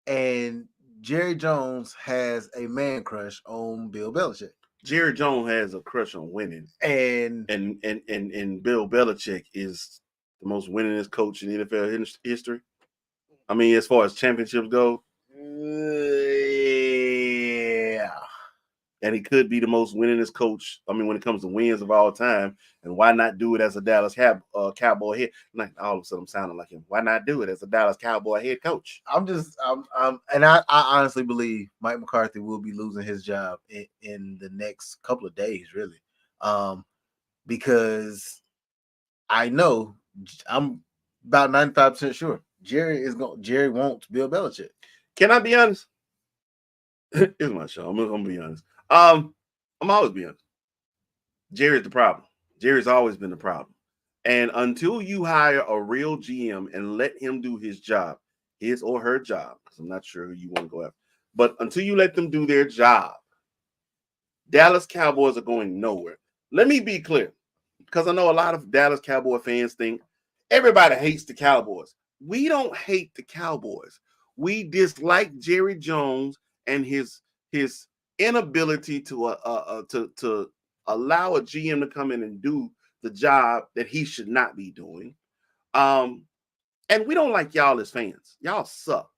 And Jerry Jones has a man crush on Bill Belichick. Jerry Jones has a crush on winning. And Bill Belichick is the most winningest coach in NFL history. I mean, as far as championships go. Yeah. And he could be the most winningest coach. I mean, when it comes to wins of all time, and why not do it as a Dallas Cowboy head? Like all of a sudden, I'm sounding like him. Why not do it as a Dallas Cowboy head coach? And I honestly believe Mike McCarthy will be losing his job in the next couple of days, really, because I know I'm about 95% sure Jerry wants Bill Belichick. Can I be honest? It's my show. I'm gonna be honest. I'm always be honest. Jerry's the problem. Jerry's always been the problem. And until you hire a real GM and let him do his job, his or her job, because I'm not sure who you want to go after, but until you let them do their job, Dallas Cowboys are going nowhere. Let me be clear, because I know a lot of Dallas Cowboy fans think everybody hates the Cowboys. We don't hate the Cowboys. We dislike Jerry Jones and his inability to allow a GM to come in and do the job that he should not be doing. And we don't like y'all as fans. Y'all suck.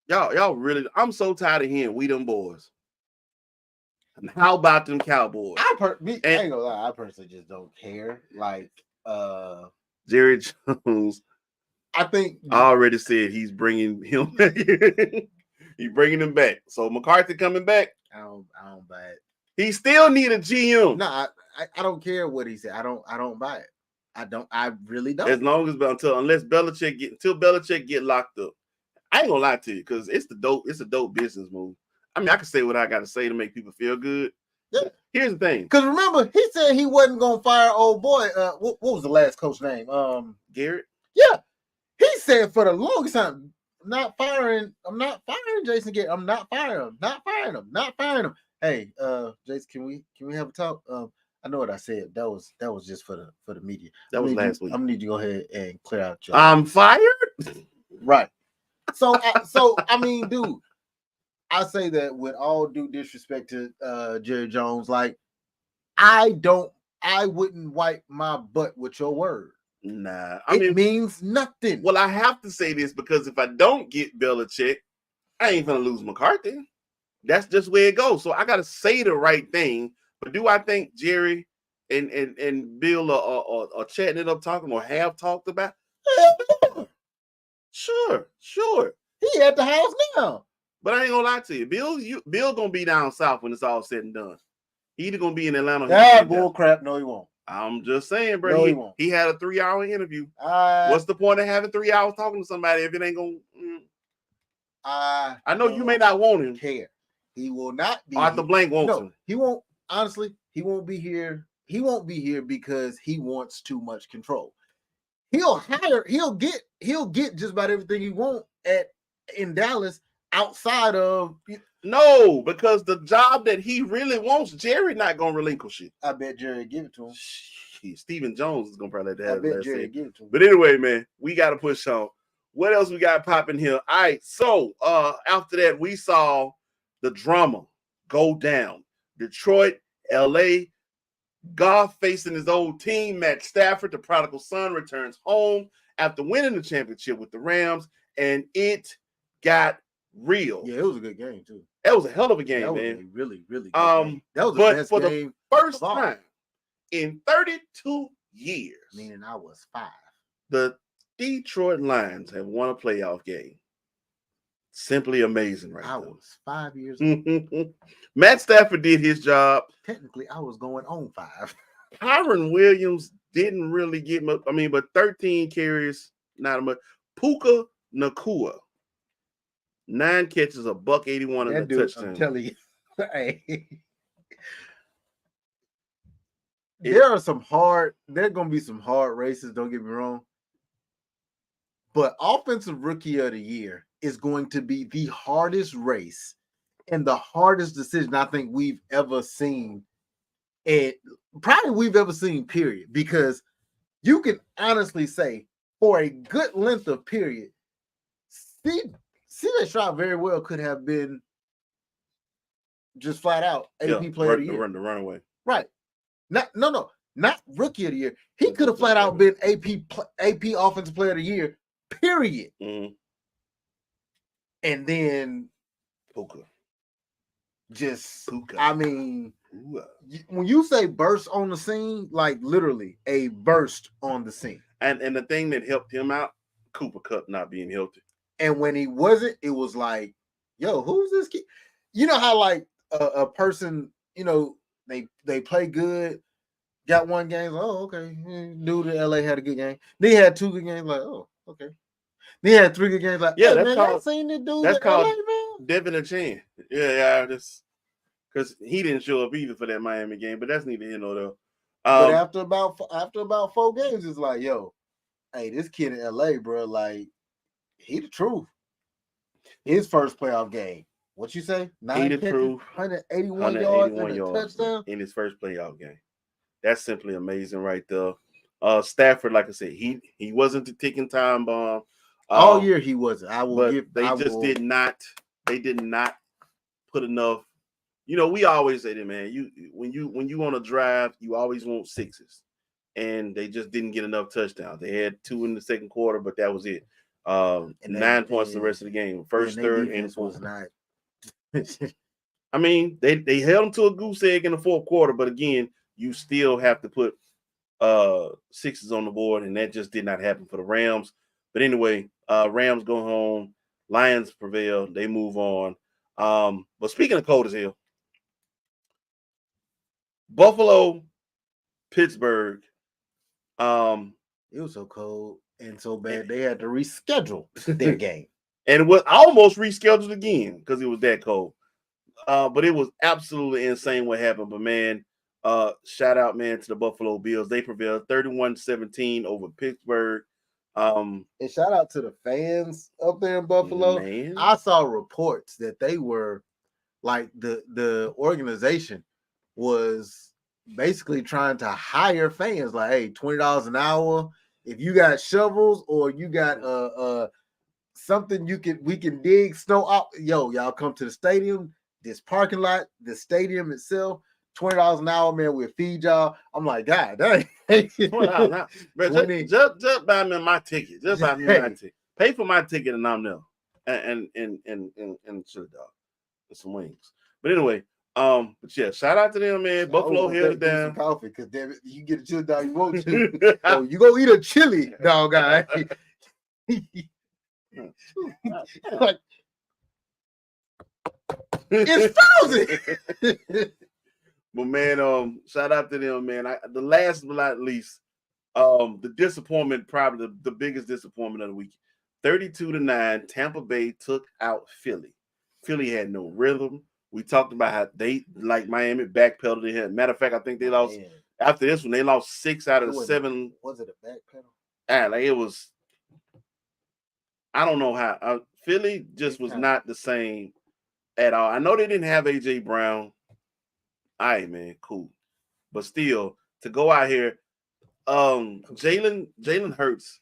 Y'all really, I'm so tired of hearing we them boys. And how about them Cowboys? I ain't gonna lie, I personally just don't care. Like Jerry Jones, I think I already said he's bringing him he's bringing him back. So McCarthy coming back. I don't buy it. He still need a GM. No, I don't care what he said. I don't buy it. I really don't. As long as unless Belichick get locked up. I ain't gonna lie to you, because it's a dope business move. I mean, I can say what I gotta say to make people feel good. Yeah. Here's the thing. Because remember, he said he wasn't gonna fire old boy. What was the last coach name? Garrett. Yeah. He said for the longest time, I'm not firing Jason Garrett. I'm not firing him. Not firing him. Hey, Jason, can we have a talk? I know what I said. That was just for the media. That was last week. I'm gonna need you to go ahead and clear out your. I'm fired. Right. So I mean, dude, I say that with all due disrespect to Jerry Jones, like I wouldn't wipe my butt with your word. Nah, it means nothing. Well, I have to say this because if I don't get Belichick, I ain't gonna lose McCarthy. That's just where it goes. So I gotta say the right thing. But do I think Jerry and Bill are chatting it up, talking or have talked about? Sure. He at the house now. But I ain't gonna lie to you, Bill gonna be down south when it's all said and done. He either gonna be in Atlanta. That bull crap. No, he won't. I'm just saying, bro. No, he won't. He had a 3-hour interview. What's the point of having 3 hours talking to somebody if it ain't gonna? I know you may not want him. Care. He will not be. Arthur Blank wants him. He won't. Honestly, he won't be here. He won't be here because he wants too much control. He'll get just about everything he wants in Dallas outside of. No, because the job that he really wants, Jerry not gonna relinquish it. I bet Jerry give it to him. Stephen Jones is gonna probably have that. I bet Jerry give it to him. But anyway, man, we gotta push on. What else we got popping here? All right, so after that, we saw the drama go down. Detroit, LA, Goff facing his old team, Matt Stafford, the prodigal son, returns home after winning the championship with the Rams, and it got real. Yeah, it was a good game too. That was a hell of a game, that man. Was a really, really good game. That was the best for game the first time in 32 years. Meaning I was 5. The Detroit Lions have won a playoff game. Simply amazing, right? I there. was 5 years old. Matt Stafford did his job. Technically, I was going on 5. Kyron Williams didn't really get much. I mean, but 13 carries, not much. Puka Nakua, 9 catches, a $181 and a That dude, touchdown. I'm telling you, hey, there are going to be some hard races, don't get me wrong. But Offensive Rookie of the Year is going to be the hardest race and the hardest decision I think we've ever seen. And probably we've ever seen, period. Because you can honestly say, for a good length of period, C.J. Stroud very well could have been just flat out AP Player of the Year. The runaway. Right. Not Rookie of the Year. He could have flat out been AP Offensive Player of the Year, period. Mm-hmm. And then Puka. I mean, when you say burst on the scene, like literally a burst on the scene. And the thing that helped him out, Cooper Kupp not being healthy. And when he wasn't, it was like, yo, who's this kid? You know how like a person, you know, they play good, got one game, like, oh, okay. Dude in LA had a good game. Then he had 2 good games, like, oh, okay. Then he had 3 good games, like, yeah, hey, that's man, called, seen this dude that's called LA, man? Devin a Chan. Yeah, just because he didn't show up either for that Miami game, but that's neither here nor there. But after about 4 games, it's like, yo, hey, this kid in LA, bro, like, he the truth. His first playoff game. What you say? 9 catches, 181 yards and a touchdown in his first playoff game. That's simply amazing right there. Stafford, like I said, he wasn't the ticking time bomb. All year he wasn't. They did not put enough. You know, we always say that, man. When you want to drive, you always want 6s. And they just didn't get enough touchdowns. They had 2 in the second quarter, but that was it. 9 points the rest of the game. First, third, and fourth. Was not. I mean, they held them to a goose egg in the fourth quarter, but again, you still have to put 6s on the board, and that just did not happen for the Rams. But anyway, Rams go home. Lions prevail. They move on. But speaking of cold as hell, Buffalo, Pittsburgh. It was so cold and so bad they had to reschedule their game. And it was almost rescheduled again because it was that cold. But it was absolutely insane what happened. But man, shout out, man, to the Buffalo Bills. They prevailed 31-17 over Pittsburgh. And shout out to the fans up there in Buffalo. Man. I saw reports that they were like the organization was basically trying to hire fans, like, hey, $20 an hour. If you got shovels or you got something we can dig snow out, yo, y'all come to the stadium, this parking lot, the stadium itself, $20 an hour, man, we'll feed y'all. I'm like, God, that ain't $20 bro, just buy me my ticket. Just buy me my ticket. Pay for my ticket and I'm there. And chili dog and some wings. But anyway, but yeah, shout out to them, man. Buffalo held it down. Coffee, because damn it, you get a chili dog you want to. So you go eat a chili dog, guy. Like, it's frozen. But man, shout out to them, man. The last but not least, the disappointment, probably the biggest disappointment of the week. 32-9, Tampa Bay took out Philly. Philly had no rhythm. We talked about how they, like Miami, backpedaled in here. Matter of fact, I think they lost after this one. They lost 6 out of 7. Was it a backpedal? Like it was. I don't know how. Philly just was not the same at all. I know they didn't have AJ Brown. All right, man, cool. But still, to go out here, Jalen Hurts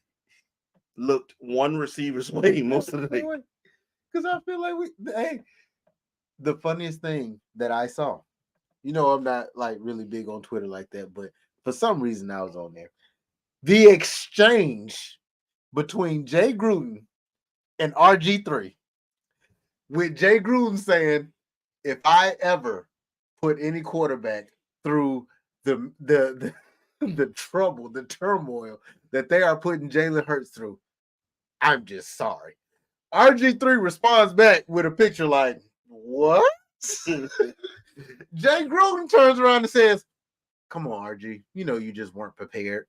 looked one receiver's way most of the day. Because I feel like the funniest thing that I saw, you know, I'm not like really big on Twitter like that, but for some reason I was on there. The exchange between Jay Gruden and RG3, with Jay Gruden saying, if I ever put any quarterback through the trouble, the turmoil that they are putting Jalen Hurts through, I'm just sorry. RG3 responds back with a picture like, what? Jay Gruden turns around and says, come on, RG. You know you just weren't prepared.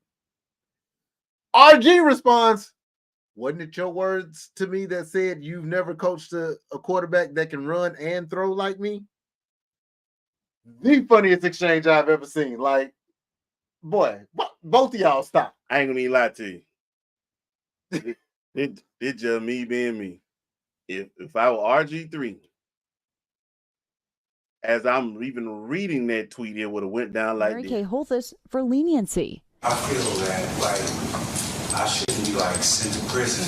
RG responds, wasn't it your words to me that said you've never coached a quarterback that can run and throw like me? The funniest exchange I've ever seen. Like, boy, both of y'all stop. I ain't gonna even lie to you. It just me being me. If I were RG3, as I'm even reading that tweet, it would have went down like Mary this. Kay Holthus for leniency. I feel that like I shouldn't be like sent to prison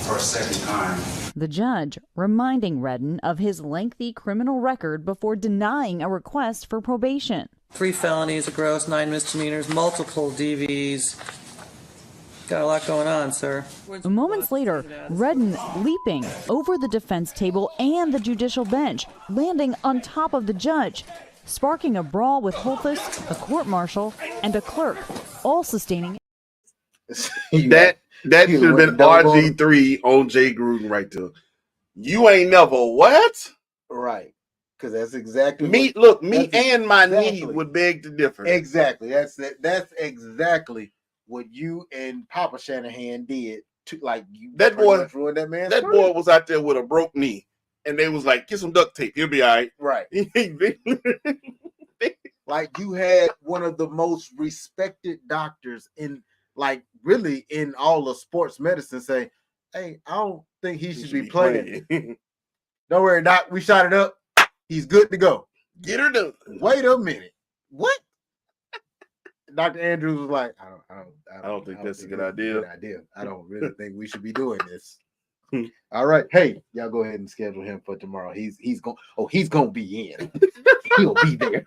for a second time. The judge reminding Redden of his lengthy criminal record before denying a request for probation. 3 felonies, a gross, 9 misdemeanors, multiple DVs. Got a lot going on, sir. Moments later, Redden leaping over the defense table and the judicial bench, landing on top of the judge, sparking a brawl with Holthus, a court marshal, and a clerk, all sustaining. That should have been RG3 on Jay Gruden right there. You ain't never what? Right. Because that's exactly Me and my knee would beg to differ. Exactly. That's exactly what you and Papa Shanahan did to like you. That boy ruined that man's That career. boy was out there with a broke knee. And they was like, get some duct tape. He'll be all right. Right. Like you had one of the most respected doctors in like really in all of sports medicine say, hey, I don't think he should be playing. Don't worry, Doc. We shot it up. He's good to go. Get her done. Wait a minute. What? Dr. Andrews was like, I don't think that's a good idea. I don't really think we should be doing this. All right. Hey, y'all go ahead and schedule him for tomorrow. He's gonna be in. He'll be there.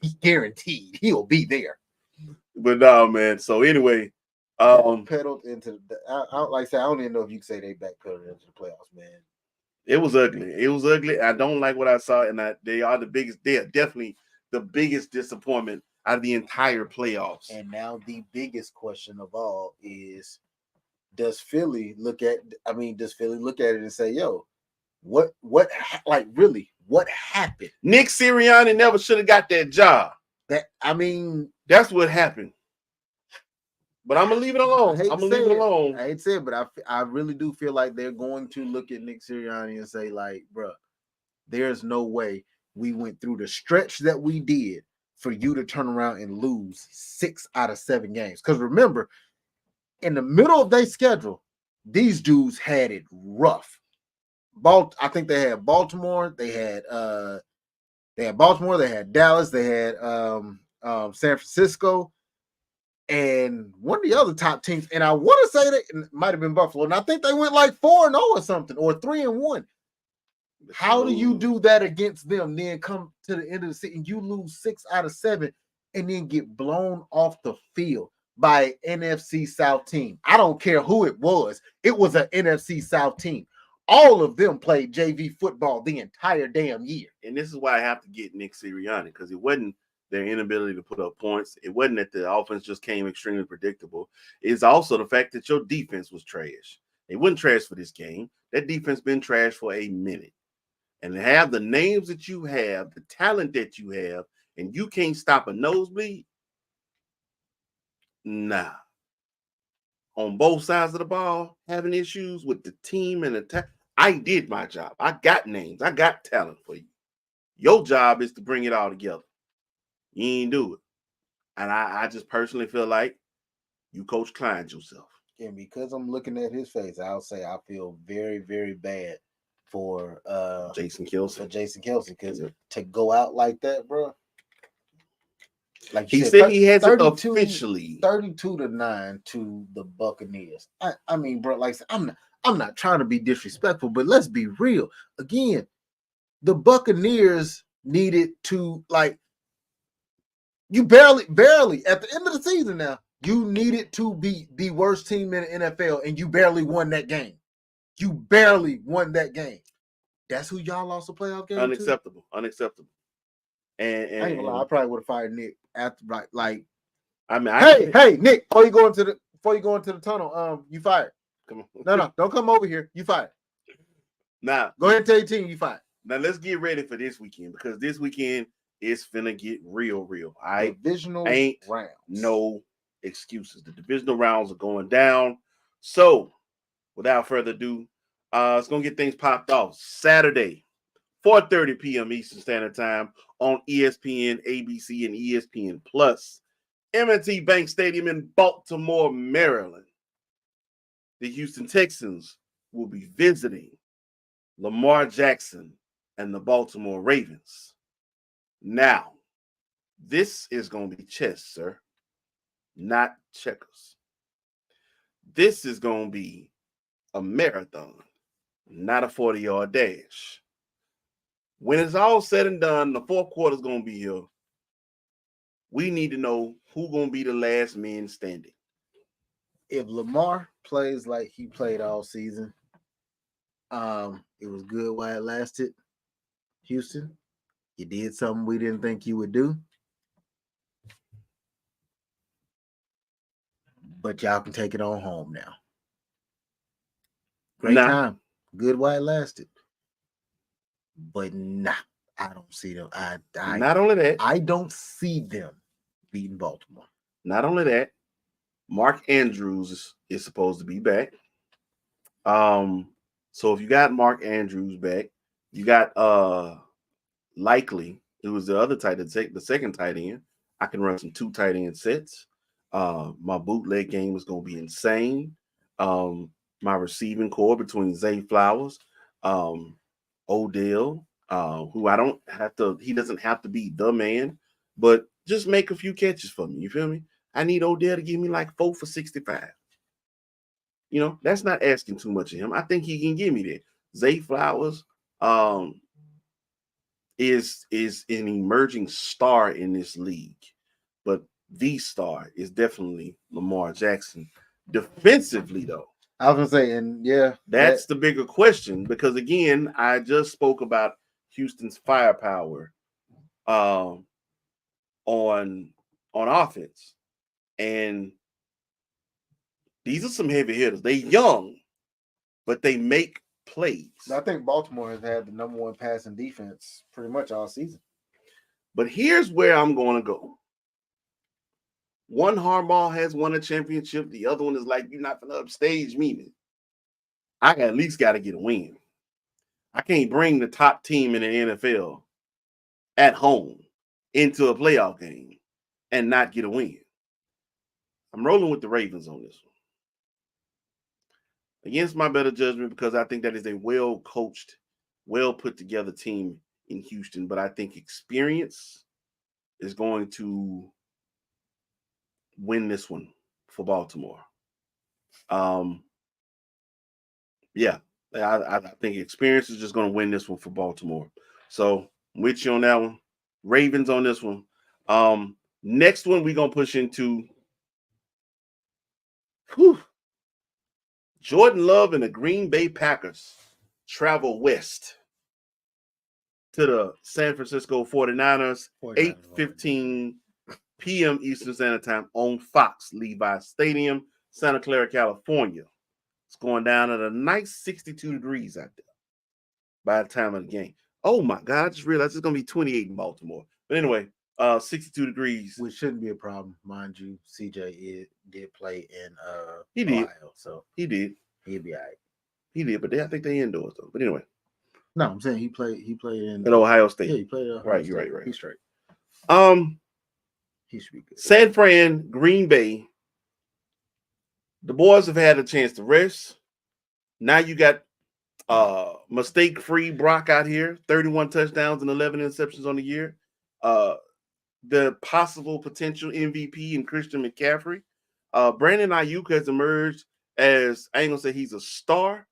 He's guaranteed. He'll be there. But no, man. So anyway, pedaled into the like I said, I don't even know if you can say they backpedaled into the playoffs, man. It was ugly. It was ugly. I don't like what I saw, and they are definitely the biggest disappointment out of the entire playoffs. And now the biggest question of all is, does Philly look at it and say, yo, what happened? Nick Sirianni never should have got that job. That's what happened. But I'm gonna leave it alone. I hate to say it, but I really do feel like they're going to look at Nick Sirianni and say, like, bro, there's no way we went through the stretch that we did for you to turn around and lose 6 out of 7 games. Because remember, in the middle of their schedule, these dudes had it rough. I think they had Baltimore, they had Dallas, they had San Francisco, and one of the other top teams. And I want to say that it might have been Buffalo, and I think they went like 4-0 or something, or 3-1. How do you do that against them? Then come to the end of the season, you lose 6 out of 7, and then get blown off the field by an NFC South team. I don't care who it was. It was an NFC South team. All of them played JV football the entire damn year. And this is why I have to get Nick Sirianni, because it wasn't their inability to put up points. It wasn't that the offense just came extremely predictable. It's also the fact that your defense was trash. They wasn't trash for this game. That defense been trash for a minute. And to have the names that you have, the talent that you have, and you can't stop a nosebleed, nah. On both sides of the ball, having issues with the team and attack. I did my job. I got names. I got talent for you. Your job is to bring it all together. You ain't do it. And I just personally feel like you Coach Klein yourself. And because I'm looking at his face, I'll say I feel very, very bad for Jason Kelce. Because to go out like that, bro. Like he said, he has it 32, officially 32-9 to the Buccaneers. I mean, bro, like I'm not trying to be disrespectful, but let's be real. Again, the Buccaneers needed to, like, you barely at the end of the season now, you needed to be the worst team in the NFL, and you barely won that game. You barely won that game. That's who y'all lost the playoff game Unacceptable. to? Unacceptable. And I ain't gonna lie, I probably would have fired Nick after, like. I mean, hey, Nick, before you go into the tunnel, you fired. Come on. No, don't come over here. You fired. Now, Go ahead and tell your team you fired. now let's get ready for this weekend because this weekend is finna get real. All right, Divisional ain't rounds. no excuses. The divisional rounds are going down. So, without further ado, it's gonna get things popped off Saturday, 4:30 p.m. Eastern Standard Time on ESPN, ABC, and ESPN Plus. M&T Bank Stadium in Baltimore, Maryland. The Houston Texans will be visiting Lamar Jackson and the Baltimore Ravens. Now, this is going to be chess, sir, not checkers. This is going to be a marathon, not a 40-yard dash. When it's all said and done, the fourth quarter is going to be here. We need to know who's going to be the last man standing. If Lamar plays like he played all season, it was good while it lasted. Houston, you did something we didn't think you would do. But y'all can take it on home now. Great time. Good while it lasted. But I don't see them. Not only that, I don't see them beating Baltimore. Not only that, Mark Andrews is supposed to be back. So if you got Mark Andrews back, you got Likely, who was the other tight end, the second tight end. I can run some 2 tight end sets. My bootleg game is going to be insane. My receiving core between Zay Flowers, Odell, who I don't have to, he doesn't have to be the man, but just make a few catches for me. You feel me? I need Odell to give me like 4 for 65. You know, that's not asking too much of him. I think he can give me that. Zay Flowers is an emerging star in this league, but the star is definitely Lamar Jackson. Defensively, though, I was gonna say, and yeah, that's the bigger question because again, I just spoke about Houston's firepower on offense, and these are some heavy hitters. They young, but they make plays. I think Baltimore has had the number 1 passing defense pretty much all season. But here's where I'm going to go. One Harbaugh has won a championship. The other one is like, you're not going to upstage me. I at least got to get a win. I can't bring the top team in the NFL at home into a playoff game and not get a win. I'm rolling with the Ravens on this one. Against my better judgment, because I think that is a well-coached, well-put-together team in Houston. But I think experience is going to win this one for Baltimore. Yeah, I think experience is just going to win this one for Baltimore. So I'm with you on that one. Ravens on this one. Next one we're going to push into Jordan Love and the Green Bay Packers travel west to the San Francisco 49ers, 8:15 p.m. Eastern Standard Time on Fox Levi Stadium, Santa Clara, California. It's going down at a nice 62 degrees out there by the time of the game. Oh, my God. I just realized it's going to be 28 in Baltimore. But anyway, 62 degrees. Which shouldn't be a problem. Mind you, CJ did play in He did. Ohio, so He did. He'll be all right. He did, but I think they indoors, though. But anyway. No, I'm saying he played in at Ohio State. Yeah, he played at Ohio right, State. you're right. He's straight. He should be good. San Fran, Green Bay. The boys have had a chance to rest. Now you got mistake-free Brock out here, 31 touchdowns and 11 interceptions on the year. The possible potential MVP in Christian McCaffrey. Brandon Ayuk has emerged as, I ain't gonna say he's a star,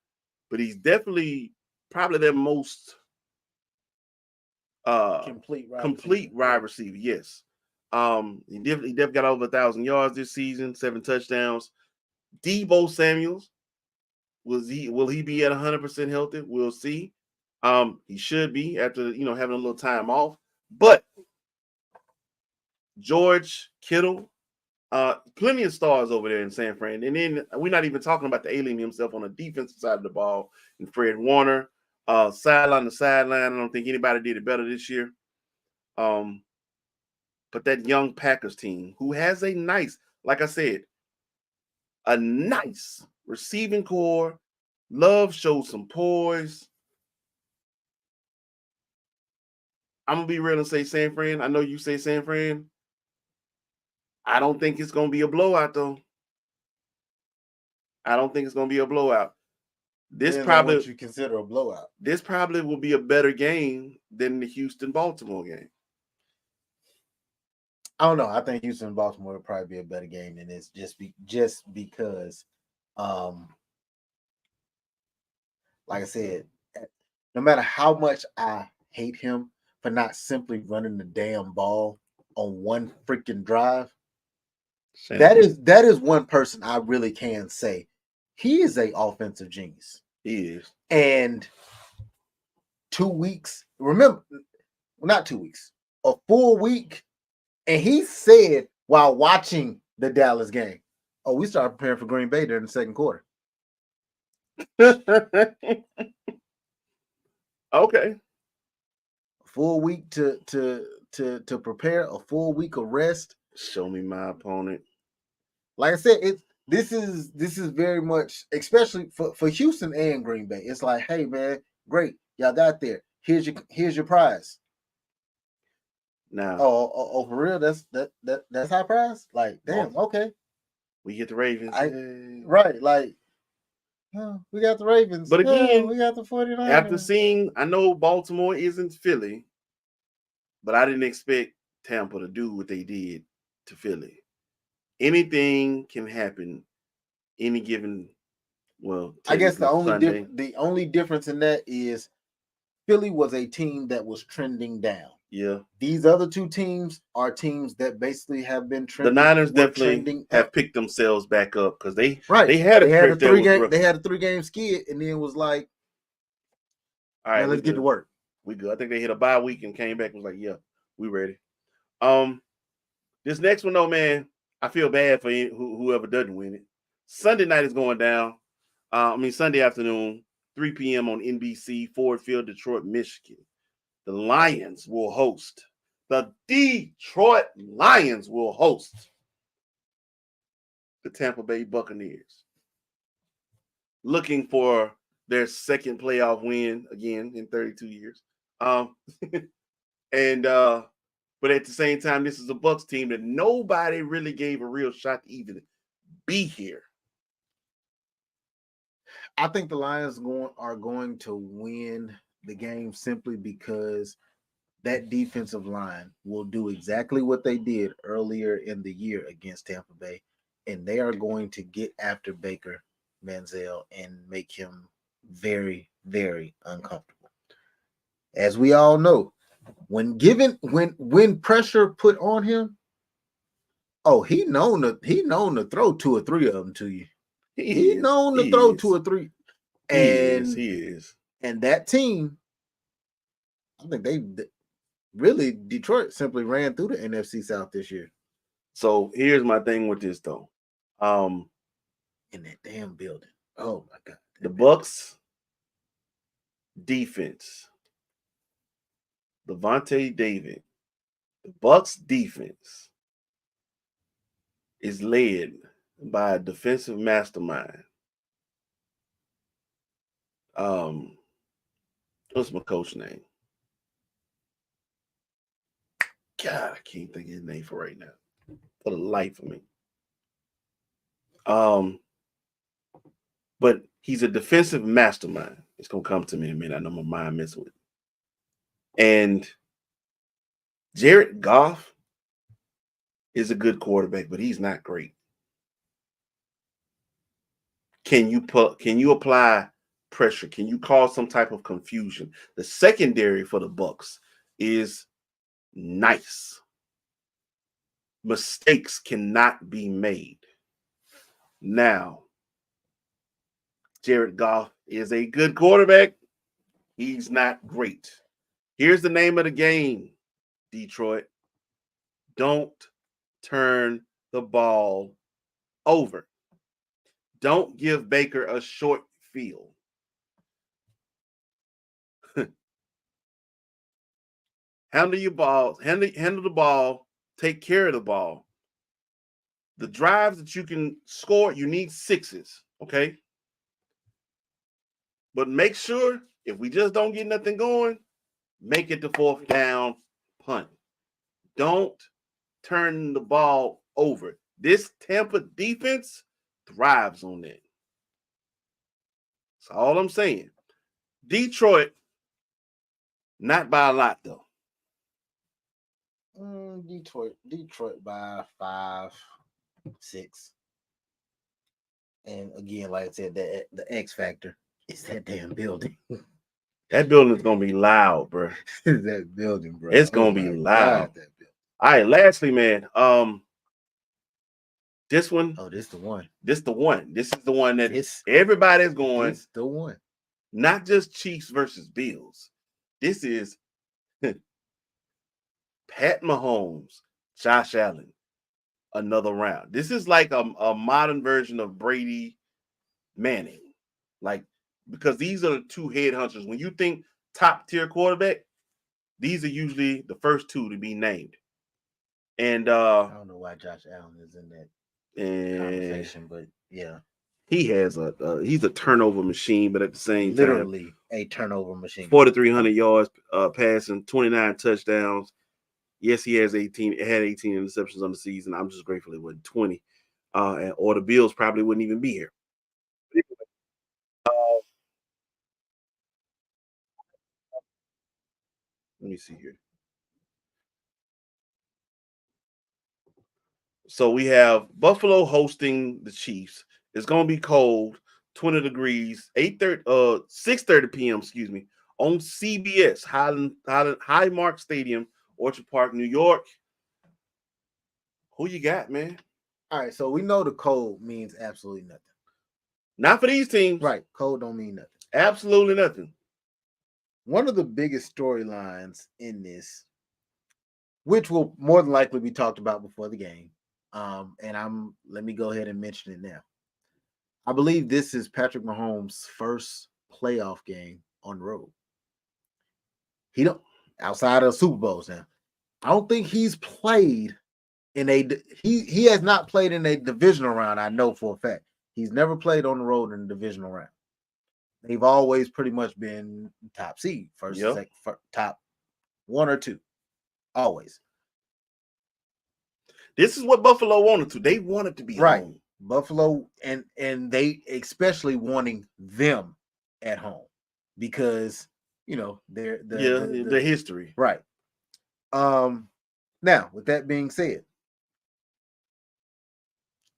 but he's definitely probably their most complete wide receiver. Yes. He definitely got over 1,000 yards this season, 7 touchdowns. Deebo Samuels, will he be at 100% healthy? We'll see. He should be after having a little time off. But George Kittle, plenty of stars over there in San Fran. And then we're not even talking about the alien himself on the defensive side of the ball and Fred Warner. Sideline to sideline. I don't think anybody did it better this year. But that young Packers team, who has a nice, like I said, a nice receiving core. Love showed some poise. I'm gonna be real and say San Fran. I know you say San Fran. I don't think it's gonna be a blowout though. I don't think it's gonna be a blowout. This Depends on probably what you consider a blowout. This probably will be a better game than the Houston-Baltimore game. I don't know. I think Houston and Baltimore will probably be a better game than this, just because, like I said, no matter how much I hate him for not simply running the damn ball on one freaking drive, that is one person I really can say he is a offensive genius. He is. And 2 weeks, remember, not 2 weeks, a full week. And he said while watching the Dallas game, "Oh, we started preparing for Green Bay during the second quarter." Okay. A full week to prepare, a full week of rest. Show me my opponent. Like I said, this is very much, especially for Houston and Green Bay. It's like, hey man, great, y'all got there. Here's your prize. Now, oh, for real? That's high prize? Like, damn, okay. We get the Ravens. Right, like, oh, we got the Ravens. But again, we got the 49ers. After seeing, I know Baltimore isn't Philly, but I didn't expect Tampa to do what they did to Philly. Anything can happen any given, I guess the only difference in that is Philly was a team that was trending down. Yeah. These other two teams are teams that basically have been trending. The Niners definitely have picked themselves back up because they had a 3-game skid, and then was like, all right, let's get to work. We good. I think they hit a bye week and came back and was like, yeah, we ready. This next one though, man, I feel bad for whoever doesn't win it. Sunday night is going down. Sunday afternoon, 3 p.m. on NBC, Ford Field, Detroit, Michigan. The Lions will host. The Detroit Lions will host the Tampa Bay Buccaneers. Looking for their second playoff win again in 32 years. But at the same time, this is a Bucs team that nobody really gave a real shot to even be here. I think the Lions are going to win the game simply because that defensive line will do exactly what they did earlier in the year against Tampa Bay, and they are going to get after Baker Manziel and make him very, very uncomfortable. As we all know, when pressure put on him, he known to throw 2 or 3 of them to you. He known to throw 2 or 3. He is. And that team, I think Detroit simply ran through the NFC South this year. So here's my thing with this though. In that damn building. Oh my God. The Bucs defense. Levante David. The Bucs defense is led by a defensive mastermind. What's my coach name? God, I can't think of his name for right now. For the life of me. But he's a defensive mastermind. It's gonna come to me in a minute. I know my mind messing with it. And Jared Goff is a good quarterback, but he's not great. Can you apply pressure? Can you cause some type of confusion? The secondary for the Bucs is nice. Mistakes cannot be made. Now, Jared Goff is a good quarterback. He's not great. Here's the name of the game, Detroit. Don't turn the ball over. Don't give Baker a short field. handle your balls, handle the ball, take care of the ball. The drives that you can score, you need 6s, okay? But make sure if we just don't get nothing going, make it the 4th down punt. Don't turn the ball over. This Tampa defense thrives on that. That's all I'm saying. Detroit, not by a lot though. Detroit by 5, 6. And again, like I said, the X factor is that damn building. That building's gonna be loud, bro. That building, bro. It's gonna be loud. God, that building. All right, lastly, man. This one. Oh, this the one. This the one. This is the one that This- everybody's going. This the one. Not just Chiefs versus Bills. This is Pat Mahomes, Josh Allen, another round. This is like a modern version of Brady, Manning. Like, because these are the two headhunters. When you think top tier quarterback, these are usually the first two to be named. And I don't know why Josh Allen is in that conversation, but yeah, he has he's a turnover machine, but at the same literally time, a turnover machine. 4,300 yards passing, 29 touchdowns. Yes, he has 18 interceptions on the season. I'm just grateful it wasn't 20. Or the Bills probably wouldn't even be here. Let me see here. So we have Buffalo hosting the Chiefs. It's gonna be cold, 20 degrees, 6:30 p.m. Excuse me, on CBS, Highmark Stadium, Orchard Park, New York. Who you got, man? All right, so we know the cold means absolutely nothing. Not for these teams, Right, cold don't mean nothing. Absolutely nothing. One of the biggest storylines in this, which will more than likely be talked about before the game, and let me go ahead and mention it now. I believe this is Patrick Mahomes' first playoff game on the road. He don't outside of Super Bowls now. I don't think he's played in he has not played in a divisional round. I know for a fact he's never played on the road in a divisional round. They've always pretty much been top seed, first, second, top 1 or 2, always. This is what Buffalo wanted to. They wanted to be right. home. Buffalo and they especially wanting them at home because the history. Right. Now with that being said,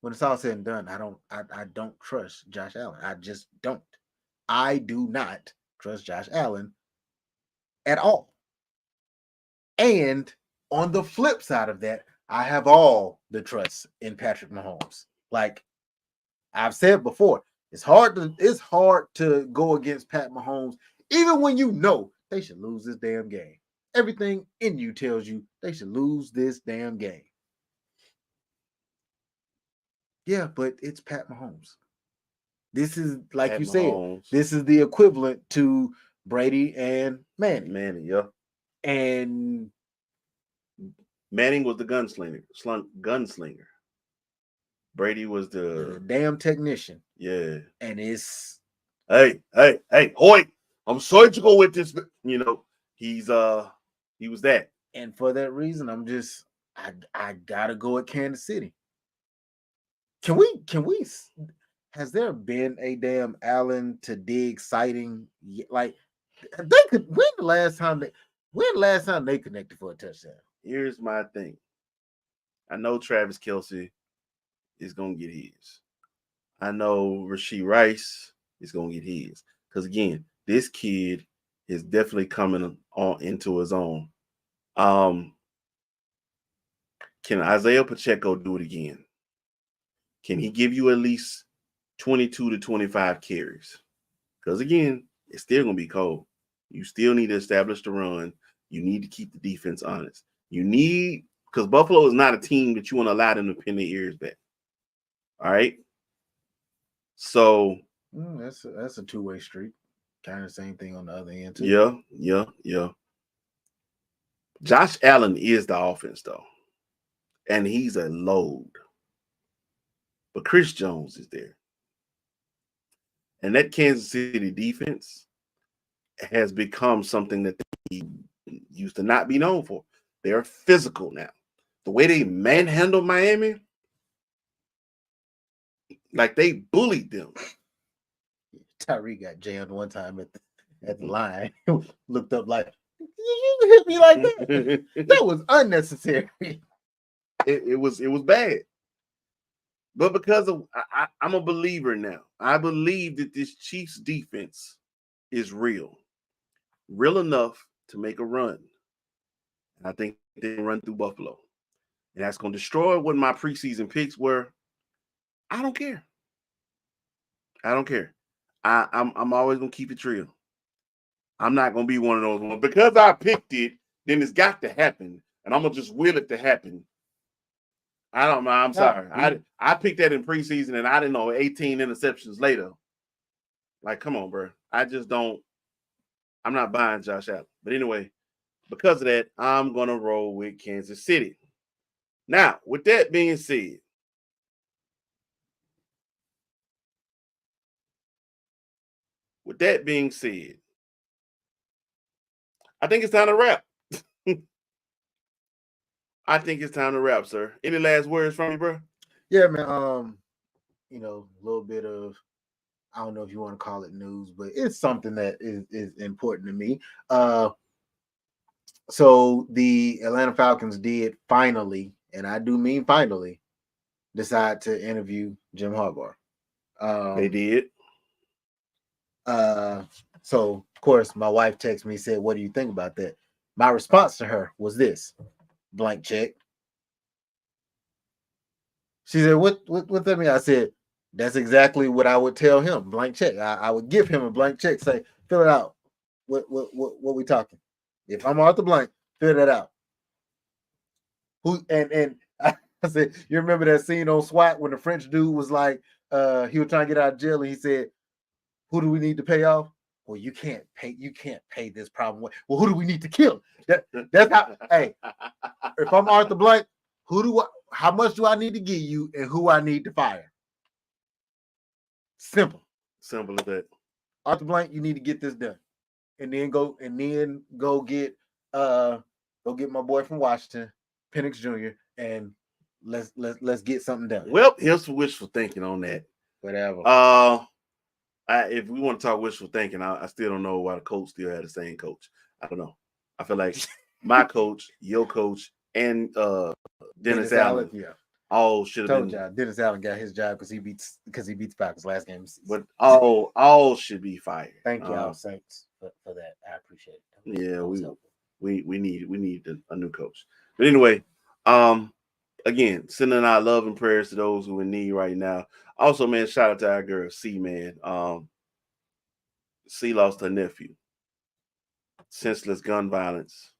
when it's all said and done, I don't trust Josh Allen. I just don't. I do not trust Josh Allen at all. And on the flip side of that, I have all the trust in Patrick Mahomes. Like I've said before, it's hard to go against Pat Mahomes, even when you know they should lose this damn game. Everything in you tells you they should lose this damn game. Yeah, but it's Pat Mahomes. This is, like Pat you Mahomes. Said, this is the equivalent to Brady and Manning. Manning, yeah. And Manning was the gunslinger. Brady was the damn technician. Yeah. And it's hey, Hoyt, I'm sorry to go with this. He was that. And for that reason, I gotta go at Kansas City. Can we has there been a damn Allen to dig sighting? Like they could when the last time they connected for a touchdown? Here's my thing. I know Travis Kelce is gonna get his. I know Rashee Rice is gonna get his. Because again, this kid is definitely coming on into his own. Can Isaiah Pacheco do it again? Can he give you at least 22 to 25 carries? Because again, it's still gonna be cold. You still need to establish the run. You need to keep the defense honest. Because Buffalo is not a team that you want to allow them to pin their ears back. All right. So that's a two-way street. Kind of same thing on the other end too. Yeah. Josh Allen is the offense, though, and he's a load. But Chris Jones is there. And that Kansas City defense has become something that they used to not be known for. They're physical now. The way they manhandled Miami, like they bullied them. Tyree got jammed one time at the line. Looked up like, you hit me like that. That was unnecessary. It was bad. But because of I'm a believer now. I believe that this Chiefs defense is real enough to make a run. I think they can run through Buffalo, and that's going to destroy what my preseason picks were. I don't care. I'm always going to keep it real. I'm not going to be one of those ones because I picked it. Then it's got to happen, and I'm gonna just will it to happen. I don't know. I'm sorry. I picked that in preseason, and I didn't know 18 interceptions later. Like, come on, bro. I just don't. I'm not buying Josh Allen. But anyway, because of that, I'm going to roll with Kansas City. Now, with that being said, I think it's time to wrap. I think it's time to wrap, sir. Any last words from you, bro? Yeah, man. You know, a little bit of, I don't know if you want to call it news, but it's something that is important to me. So the Atlanta Falcons did finally, and I do mean finally, decide to interview Jim Harbaugh. They did. So of course my wife texted me, said, "What do you think about that?" My response to her was this: blank check. She said, what that mean? I said, that's exactly what I would tell him. Blank check. I would give him a blank check, say, fill it out. What we talking? If I'm Arthur Blank, fill that out. Who and I said, you remember that scene on SWAT when the French dude was like, he was trying to get out of jail and he said, who do we need to pay off? Well, you can't pay this problem away. Well, who do we need to kill? That's how, hey, if I'm Arthur Blank, how much do I need to give you and who I need to fire? Simple as that. Arthur Blank, you need to get this done. And then go get my boy from Washington, Penix Jr., and let's get something done. Well, here's some wishful thinking on that. Whatever. If we want to talk wishful thinking, I still don't know why the coach still had the same coach. I don't know. I feel like my coach, your coach, and Dennis Allen, all should have been. Dennis Allen got his job because he beats Packers last game. But all should be fired. Thank you, all Saints, for that. I appreciate it. Yeah, we need a new coach. But anyway, again, sending our love and prayers to those who are in need right now. Also, man, shout out to our girl C, man. C lost her nephew. Senseless gun violence.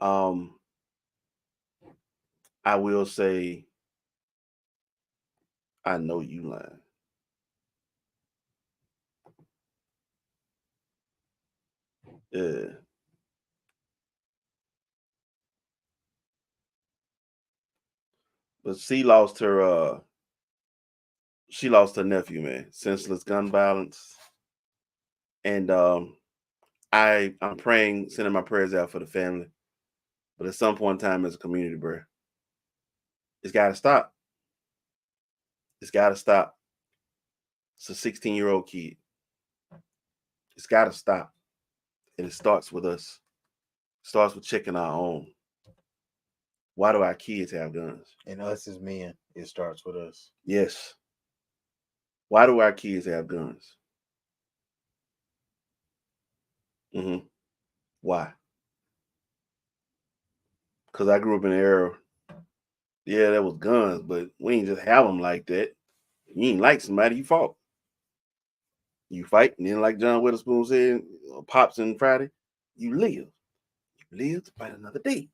I will say, I know you lying. Yeah. But she lost her nephew, man. Senseless gun violence. And I'm praying, sending my prayers out for the family. But at some point in time as a community, bro, it's gotta stop. It's gotta stop. It's a 16-year-old kid. It's gotta stop. And it starts with us. It starts with checking our own. Why do our kids have guns? And us as men, it starts with us. Yes. Why do our kids have guns? Why? Because I grew up in an era, yeah, there was guns, but we ain't just have them like that. You ain't like somebody, you fought. You fight, and then like John Witherspoon said, Pops and Friday, you live. You live to fight another day.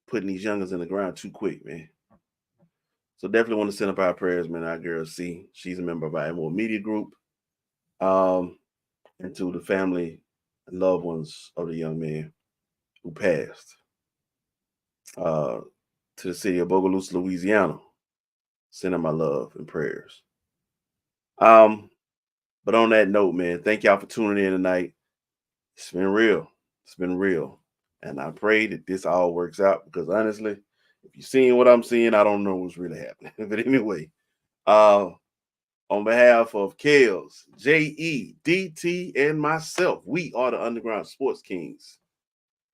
Putting these youngers in the ground too quick, man. So definitely want to send up our prayers, man. Our girl C, she's a member of our Emerald Media Group. And to the family and loved ones of the young man who passed. To the city of Bogalusa, Louisiana, sending my love and prayers. But on that note, man, thank y'all for tuning in tonight. It's been real. It's been real. And I pray that this all works out because honestly, if you're seeing what I'm seeing, I don't know what's really happening. But anyway, on behalf of Kels, J.E., DT, and myself, we are the Underground Sports Kings.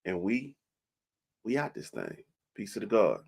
And we out this thing. Peace to the God.